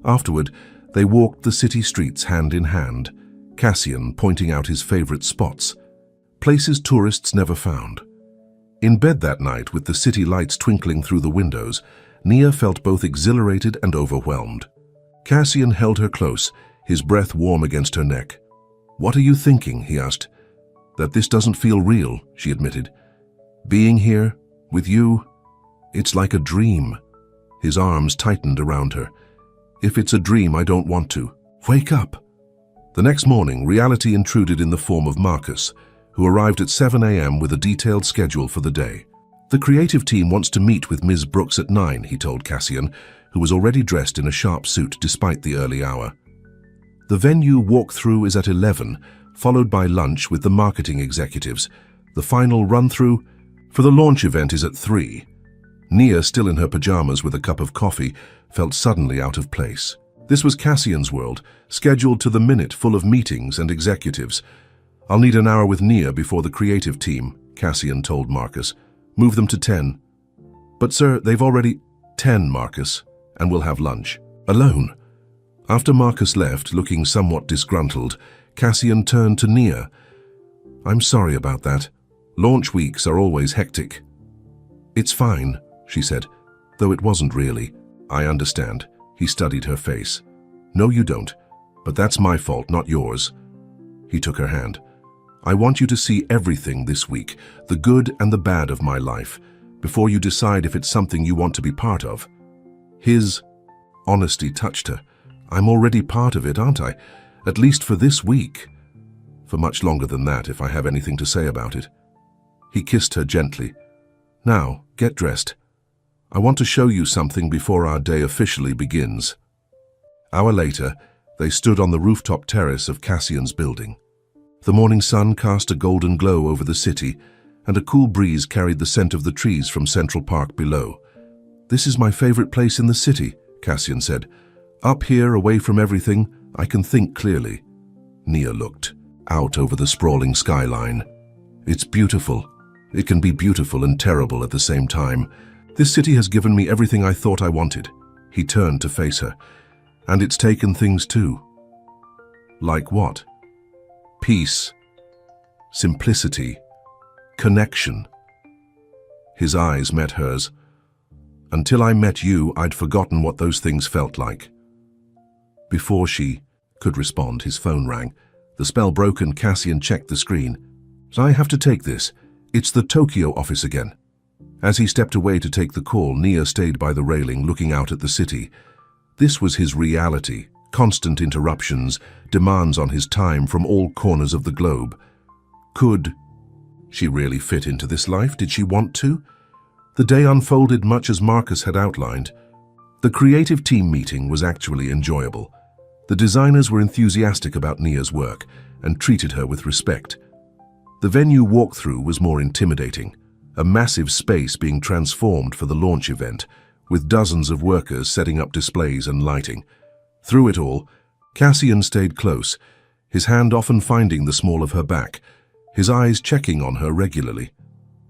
Afterward, they walked the city streets hand in hand, Cassian pointing out his favorite spots, places tourists never found. In bed that night, with the city lights twinkling through the windows, Nia felt both exhilarated and overwhelmed. Cassian held her close, his breath warm against her neck. "What are you thinking?" he asked. "That this doesn't feel real," she admitted. "Being here, with you, it's like a dream." His arms tightened around her. "If it's a dream, I don't want to. Wake up." The next morning, reality intruded in the form of Marcus, who arrived at 7 a.m. with a detailed schedule for the day. "The creative team wants to meet with Ms. Brooks at 9, he told Cassian, who was already dressed in a sharp suit despite the early hour. The venue walkthrough is at 11, followed by lunch with the marketing executives. The final run-through for the launch event is at 3. Nia, still in her pajamas with a cup of coffee, felt suddenly out of place. This was Cassian's world, scheduled to the minute, full of meetings and executives. "I'll need an hour with Nia before the creative team," Cassian told Marcus. "Move them to 10. "But sir, they've already—" 10, Marcus, and we'll have lunch. Alone." After Marcus left, looking somewhat disgruntled, Cassian turned to Nia. "I'm sorry about that. Launch weeks are always hectic." "It's fine," she said, though it wasn't really. "I understand." He studied her face. "No, you don't. But that's my fault, not yours." He took her hand. "I want you to see everything this week, the good and the bad of my life, before you decide if it's something you want to be part of." His honesty touched her. "I'm already part of it, aren't I? At least for this week. For much longer than that, if I have anything to say about it." He kissed her gently. "Now, get dressed. I want to show you something before our day officially begins." Hour later, they stood on the rooftop terrace of Cassian's building. The morning sun cast a golden glow over the city, and a cool breeze carried the scent of the trees from Central Park below. "This is my favorite place in the city," Cassian said. "Up here, away from everything, I can think clearly." Nia looked out over the sprawling skyline. "It's beautiful. It can be beautiful and terrible at the same time. This city has given me everything I thought I wanted." He turned to face her. "And it's taken things too." "Like what?" "Peace, simplicity, connection." His eyes met hers. "Until I met you, I'd forgotten what those things felt like." Before she could respond, his phone rang. The spell broken, Cassian checked the screen. "I have to take this. It's the Tokyo office again." As he stepped away to take the call, Nia stayed by the railing, looking out at the city. This was his reality. Constant interruptions, demands on his time from all corners of the globe. Could she really fit into this life? Did she want to? The day unfolded much as Marcus had outlined. The creative team meeting was actually enjoyable. The designers were enthusiastic about Nia's work and treated her with respect. The venue walkthrough was more intimidating, a massive space being transformed for the launch event, with dozens of workers setting up displays and lighting. Through it all, Cassian stayed close, his hand often finding the small of her back, his eyes checking on her regularly.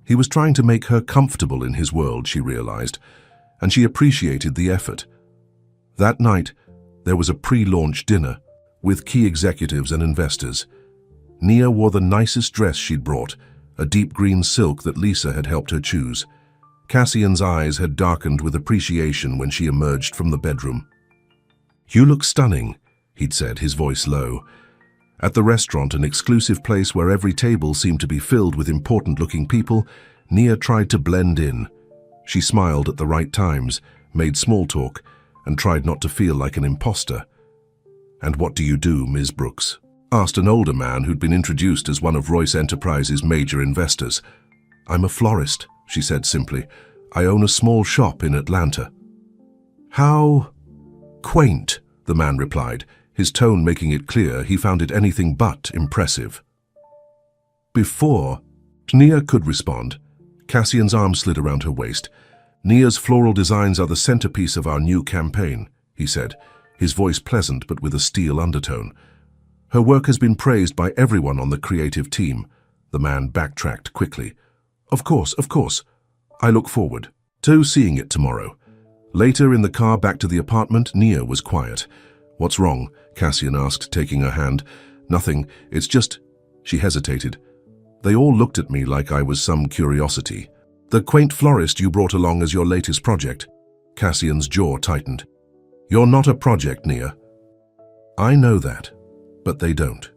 He was trying to make her comfortable in his world, she realized, and she appreciated the effort. That night, there was a pre-launch dinner with key executives and investors. Nia wore the nicest dress she'd brought, a deep green silk that Lisa had helped her choose. Cassian's eyes had darkened with appreciation when she emerged from the bedroom. "You look stunning," he'd said, his voice low. At the restaurant, an exclusive place where every table seemed to be filled with important-looking people, Nia tried to blend in. She smiled at the right times, made small talk, and tried not to feel like an imposter. "And what do you do, Ms. Brooks?" asked an older man who'd been introduced as one of Royce Enterprises' major investors. "I'm a florist," she said simply. "I own a small shop in Atlanta." "How quaint," the man replied, his tone making it clear he found it anything but impressive. Before Nia could respond, Cassian's arm slid around her waist. "Nia's floral designs are the centerpiece of our new campaign," he said, his voice pleasant but with a steel undertone. "Her work has been praised by everyone on the creative team." The man backtracked quickly. Of course. I look forward to seeing it tomorrow." Later, in the car back to the apartment, Nia was quiet. "What's wrong?" Cassian asked, taking her hand. "Nothing, it's just—" She hesitated. "They all looked at me like I was some curiosity." "The quaint florist you brought along as your latest project." Cassian's jaw tightened. "You're not a project, Nia." "I know that, but they don't."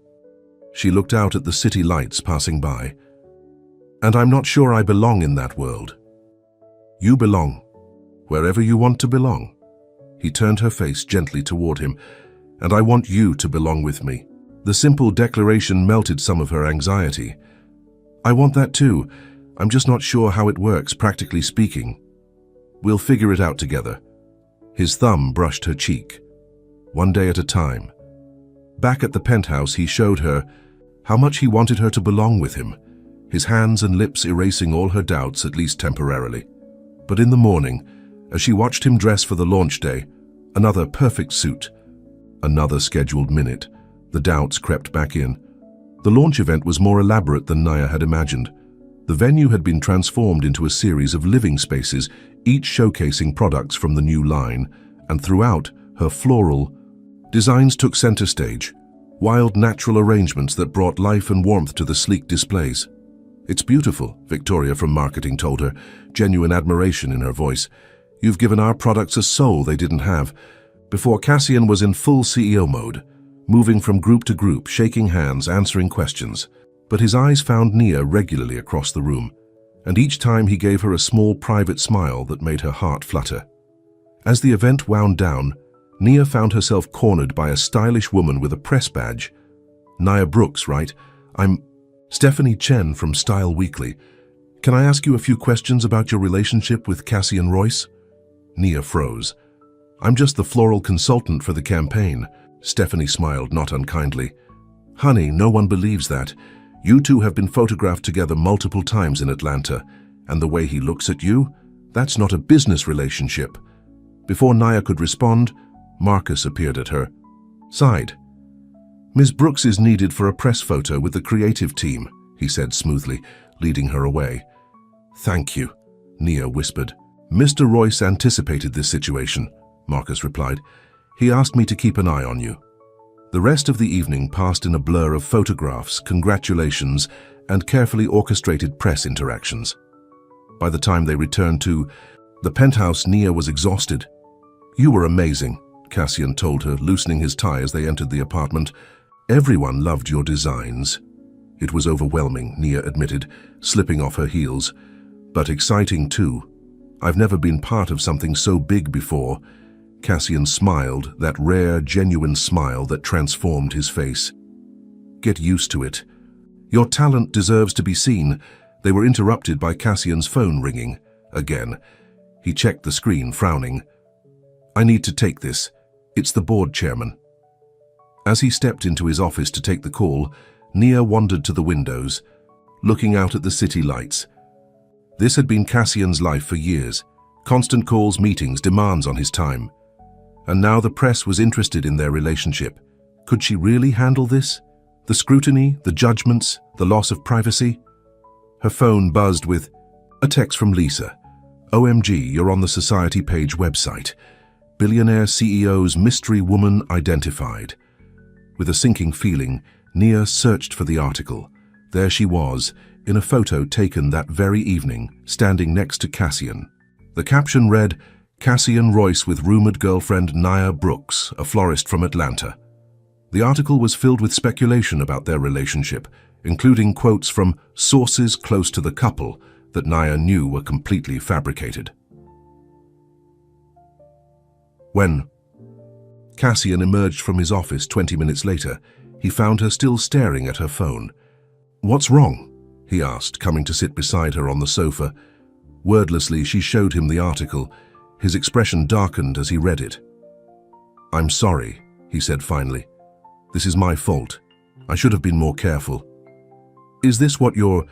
She looked out at the city lights passing by. "And I'm not sure I belong in that world." "You belong, wherever you want to belong." He turned her face gently toward him. "And I want you to belong with me." The simple declaration melted some of her anxiety. "I want that too. I'm just not sure how it works, practically speaking." "We'll figure it out together." His thumb brushed her cheek. "One day at a time." Back at the penthouse, he showed her how much he wanted her to belong with him, his hands and lips erasing all her doubts, at least temporarily. But in the morning, as she watched him dress for the launch day, another perfect suit, another scheduled minute, the doubts crept back in. The launch event was more elaborate than Nia had imagined. The venue had been transformed into a series of living spaces, each showcasing products from the new line, and throughout, her floral designs took center stage, wild natural arrangements that brought life and warmth to the sleek displays. "It's beautiful," Victoria from marketing told her, genuine admiration in her voice. "You've given our products a soul they didn't have." Before Cassian was in full CEO mode, moving from group to group, shaking hands, answering questions. But his eyes found Nia regularly across the room, and each time he gave her a small private smile that made her heart flutter. As the event wound down, Nia found herself cornered by a stylish woman with a press badge. "Nia Brooks, right? I'm Stephanie Chen from Style Weekly. Can I ask you a few questions about your relationship with Cassian Royce?" Nia froze. "I'm just the floral consultant for the campaign." Stephanie smiled, not unkindly. "Honey, no one believes that. You two have been photographed together multiple times in Atlanta, and the way he looks at you, that's not a business relationship." Before Nia could respond, Marcus appeared at her side. "Ms. Brooks is needed for a press photo with the creative team," he said smoothly, leading her away. "Thank you," Nia whispered. "Mr. Royce anticipated this situation," Marcus replied. "He asked me to keep an eye on you." The rest of the evening passed in a blur of photographs, congratulations, and carefully orchestrated press interactions. By the time they returned to the penthouse, Nia was exhausted. "You were amazing," Cassian told her, loosening his tie as they entered the apartment. "Everyone loved your designs." "It was overwhelming," Nia admitted, slipping off her heels. "But exciting too. I've never been part of something so big before." Cassian smiled, that rare, genuine smile that transformed his face. "Get used to it. Your talent deserves to be seen." They were interrupted by Cassian's phone ringing. Again. He checked the screen, frowning. I need to take this. It's the board chairman. As he stepped into his office to take the call, Nia wandered to the windows, looking out at the city lights. This had been Cassian's life for years. Constant calls, meetings, demands on his time. And now the press was interested in their relationship. Could she really handle this? The scrutiny, the judgments, the loss of privacy? Her phone buzzed with a text from Lisa. OMG, you're on the Society page website. Billionaire CEO's mystery woman identified. With a sinking feeling, Nia searched for the article. There she was, in a photo taken that very evening, standing next to Cassian. The caption read, Cassian Royce with rumored girlfriend Nia Brooks, a florist from Atlanta. The article was filled with speculation about their relationship, including quotes from sources close to the couple that Nia knew were completely fabricated. When Cassian emerged from his office 20 minutes later, he found her still staring at her phone. "What's wrong?" he asked, coming to sit beside her on the sofa. Wordlessly, she showed him the article. His expression darkened as he read it. "I'm sorry," he said finally. "This is my fault. I should have been more careful." "Is this what your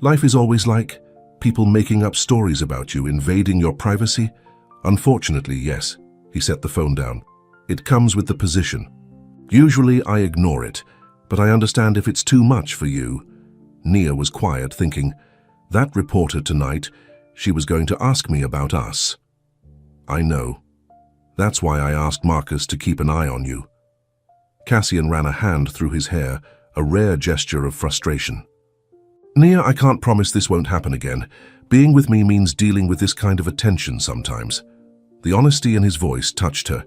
life is always like? People making up stories about you, invading your privacy?" "Unfortunately, yes." He set the phone down. "It comes with the position. Usually I ignore it, but I understand if it's too much for you." Nia was quiet, thinking, that reporter tonight, she was going to ask me about us. "I know. That's why I asked Marcus to keep an eye on you." Cassian ran a hand through his hair, a rare gesture of frustration. "Nia, I can't promise this won't happen again. Being with me means dealing with this kind of attention sometimes." The honesty in his voice touched her.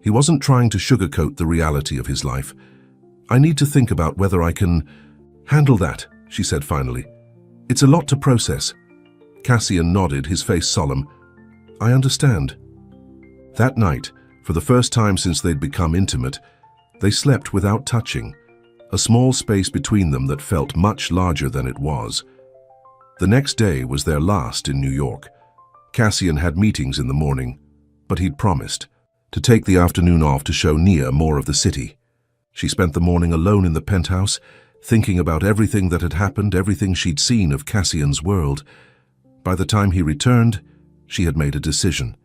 He wasn't trying to sugarcoat the reality of his life. "I need to think about whether I can handle that," she said finally. "It's a lot to process." Cassian nodded, his face solemn. "I understand." That night, for the first time since they'd become intimate, they slept without touching, a small space between them that felt much larger than it was. The next day was their last in New York. Cassian had meetings in the morning, but he'd promised to take the afternoon off to show Nia more of the city. She spent the morning alone in the penthouse, thinking about everything that had happened, everything she'd seen of Cassian's world. By the time he returned, she had made a decision.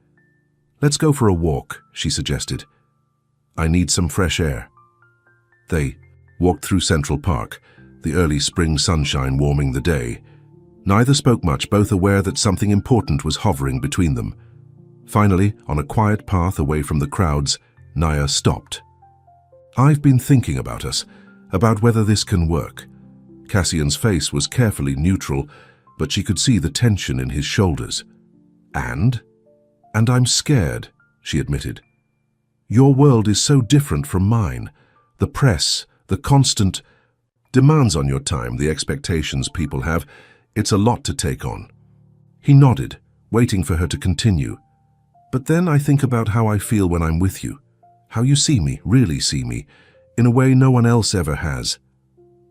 "Let's go for a walk," she suggested. "I need some fresh air." They walked through Central Park, the early spring sunshine warming the day. Neither spoke much, both aware that something important was hovering between them. Finally, on a quiet path away from the crowds, Nia stopped. "I've been thinking about us, about whether this can work." Cassian's face was carefully neutral, but she could see the tension in his shoulders. And I'm scared," she admitted. "Your world is so different from mine. The press, the constant demands on your time, the expectations people have, it's a lot to take on." He nodded, waiting for her to continue. "But then I think about how I feel when I'm with you, how you see me, really see me, in a way no one else ever has."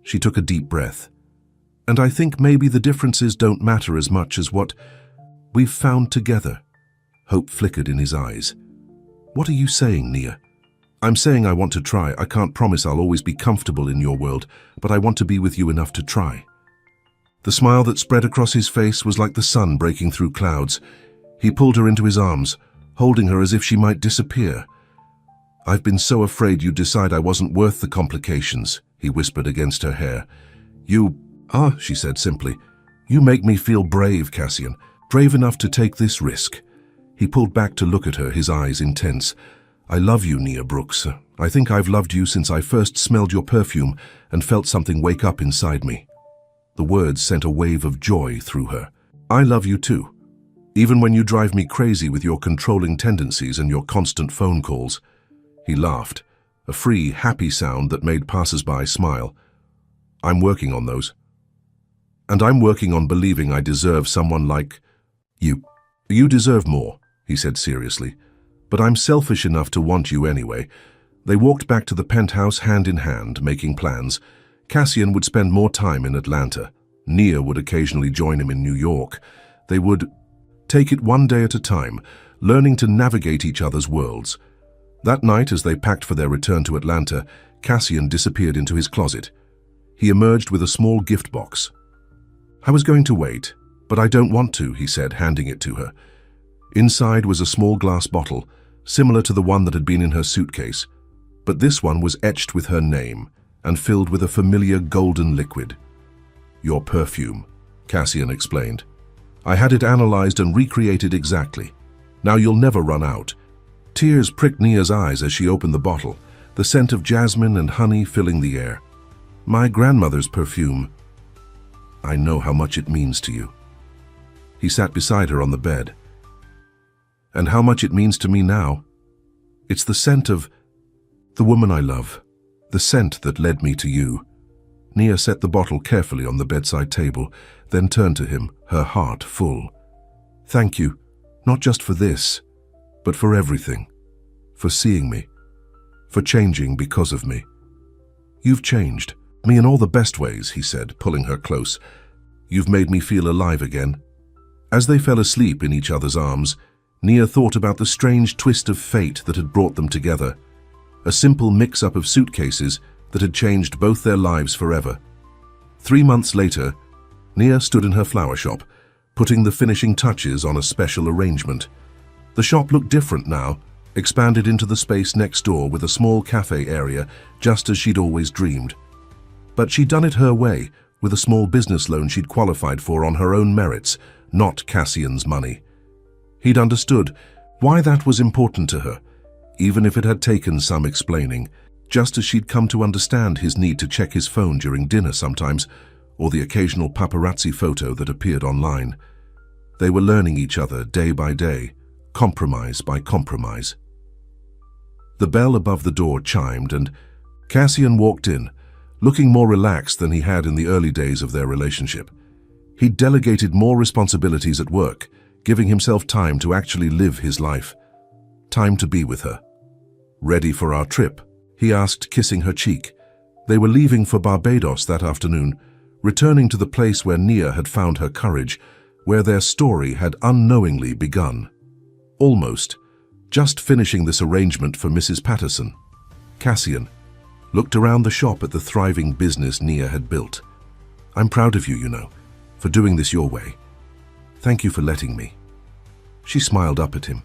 She took a deep breath. "And I think maybe the differences don't matter as much as what we've found together." Hope flickered in his eyes. "What are you saying, Nia?" "I'm saying I want to try. I can't promise I'll always be comfortable in your world, but I want to be with you enough to try." The smile that spread across his face was like the sun breaking through clouds. He pulled her into his arms, holding her as if she might disappear. "I've been so afraid you'd decide I wasn't worth the complications," he whispered against her hair. She said simply. "You make me feel brave, Cassian, brave enough to take this risk." He pulled back to look at her, his eyes intense. "I love you, Nia Brooks. I think I've loved you since I first smelled your perfume and felt something wake up inside me." The words sent a wave of joy through her. "I love you too. Even when you drive me crazy with your controlling tendencies and your constant phone calls." He laughed, a free, happy sound that made passers-by smile. "I'm working on those. And I'm working on believing I deserve someone like you." "You deserve more," he said seriously. "But I'm selfish enough to want you anyway." They walked back to the penthouse hand in hand, making plans. Cassian would spend more time in Atlanta. Nia would occasionally join him in New York. They would Take it one day at a time, learning to navigate each other's worlds. That night, as they packed for their return to Atlanta, Cassian disappeared into his closet. He emerged with a small gift box. "I was going to wait, but I don't want to," he said, handing it to her. Inside was a small glass bottle, similar to the one that had been in her suitcase, but this one was etched with her name and filled with a familiar golden liquid. "Your perfume," Cassian explained. "I had it analyzed and recreated exactly. Now you'll never run out." Tears pricked Nia's eyes as she opened the bottle, the scent of jasmine and honey filling the air. "My grandmother's perfume. I know how much it means to you." He sat beside her on the bed. "And how much it means to me now? It's the scent of the woman I love, the scent that led me to you." Nia set the bottle carefully on the bedside table, then turned to him, her heart full. "Thank you, not just for this, but for everything. For seeing me. For changing because of me. You've changed me in all the best ways," he said, pulling her close. "You've made me feel alive again." As they fell asleep in each other's arms, Nia thought about the strange twist of fate that had brought them together. A simple mix-up of suitcases that had changed both their lives forever. 3 months later, Nia stood in her flower shop, putting the finishing touches on a special arrangement. The shop looked different now, expanded into the space next door with a small cafe area, just as she'd always dreamed. But she'd done it her way, with a small business loan she'd qualified for on her own merits, not Cassian's money. He'd understood why that was important to her, even if it had taken some explaining, just as she'd come to understand his need to check his phone during dinner sometimes, or the occasional paparazzi photo that appeared online. They were learning each other day by day, compromise by compromise. The bell above the door chimed and Cassian walked in, looking more relaxed than he had in the early days of their relationship. He'd delegated more responsibilities at work, giving himself time to actually live his life. Time to be with her. "Ready for our trip?" he asked, kissing her cheek. They were leaving for Barbados that afternoon, returning to the place where Nia had found her courage, where their story had unknowingly begun. Almost. Just finishing this arrangement for Mrs. Patterson. Cassian looked around the shop at the thriving business Nia had built. "I'm proud of you, you know, for doing this your way. Thank you for letting me." She smiled up at him.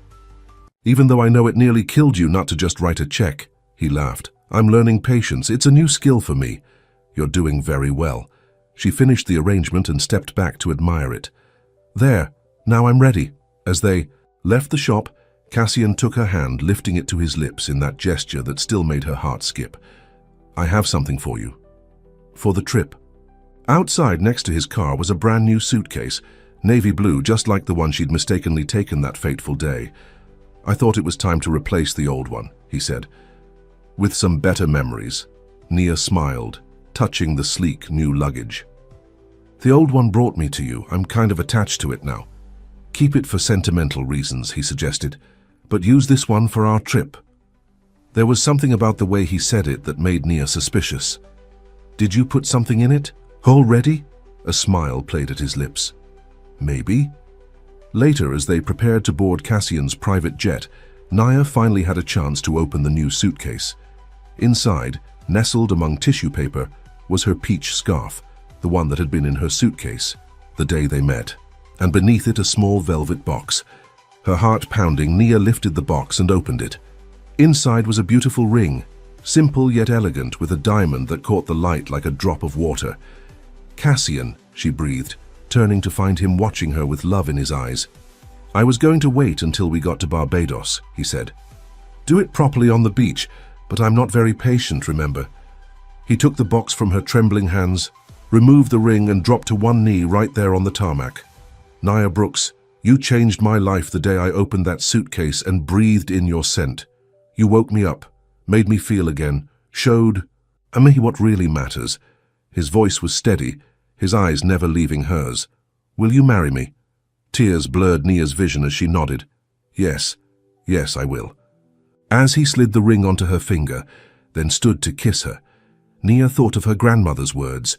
"Even though I know it nearly killed you not to just write a check," he laughed. "I'm learning patience. It's a new skill for me. You're doing very well." She finished the arrangement and stepped back to admire it. "There, now I'm ready." As they left the shop, Cassian took her hand, lifting it to his lips in that gesture that still made her heart skip. "I have something for you. For the trip." Outside, next to his car, was a brand new suitcase, navy blue, just like the one she'd mistakenly taken that fateful day. "I thought it was time to replace the old one," he said. "With some better memories." Nia smiled, touching the sleek new luggage. "The old one brought me to you. I'm kind of attached to it now." "Keep it for sentimental reasons," he suggested, "but use this one for our trip." There was something about the way he said it that made Nia suspicious. "Did you put something in it? Already?" A smile played at his lips. "Maybe." Later, as they prepared to board Cassian's private jet, Nia finally had a chance to open the new suitcase. Inside, nestled among tissue paper, was her peach scarf, the one that had been in her suitcase the day they met, and beneath it a small velvet box. Her heart pounding, Nia lifted the box and opened it. Inside was a beautiful ring, simple yet elegant, with a diamond that caught the light like a drop of water. "Cassian," she breathed, turning to find him watching her with love in his eyes. "I was going to wait until we got to Barbados," he said. "Do it properly on the beach, but I'm not very patient, remember." He took the box from her trembling hands, removed the ring and dropped to one knee right there on the tarmac. "Nia Brooks, you changed my life the day I opened that suitcase and breathed in your scent. You woke me up, made me feel again, showed me what really matters." His voice was steady, his eyes never leaving hers. "Will you marry me?" Tears blurred Nia's vision as she nodded. "Yes, yes, I will." As he slid the ring onto her finger, then stood to kiss her, Nia thought of her grandmother's words.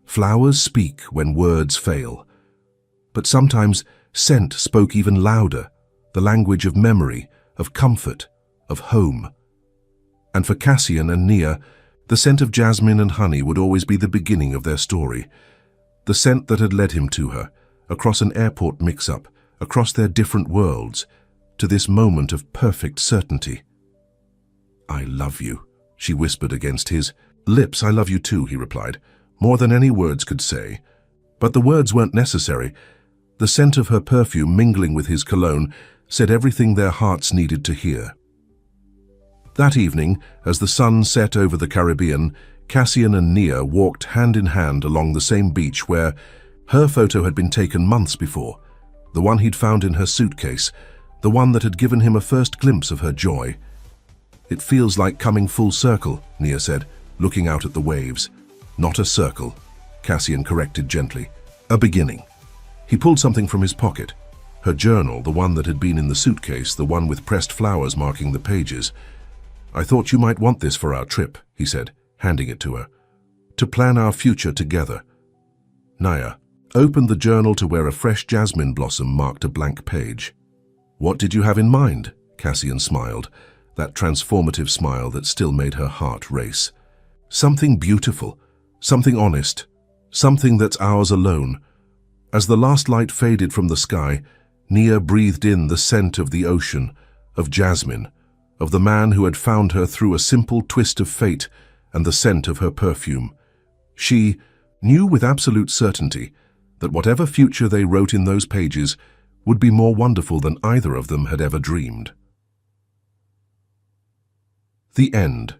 "Flowers speak when words fail." But sometimes scent spoke even louder, the language of memory, of comfort, of home. And for Cassian and Nia, the scent of jasmine and honey would always be the beginning of their story. The scent that had led him to her, across an airport mix-up, across their different worlds, to this moment of perfect certainty. "I love you," she whispered against his lips. "I love you too," he replied, more than any words could say. But the words weren't necessary. The scent of her perfume mingling with his cologne said everything their hearts needed to hear. That evening, as the sun set over the Caribbean, Cassian and Nia walked hand in hand along the same beach where her photo had been taken months before, the one he'd found in her suitcase, the one that had given him a first glimpse of her joy. "It feels like coming full circle," Nia said, looking out at the waves. "Not a circle," Cassian corrected gently. "A beginning." He pulled something from his pocket. Her journal, the one that had been in the suitcase, the one with pressed flowers marking the pages. "I thought you might want this for our trip," he said, handing it to her. "To plan our future together." Nia opened the journal to where a fresh jasmine blossom marked a blank page. "What did you have in mind?" Cassian smiled, that transformative smile that still made her heart race. "Something beautiful, something honest, something that's ours alone." As the last light faded from the sky, Nia breathed in the scent of the ocean, of jasmine, of the man who had found her through a simple twist of fate, and the scent of her perfume. She knew with absolute certainty that whatever future they wrote in those pages would be more wonderful than either of them had ever dreamed. The end.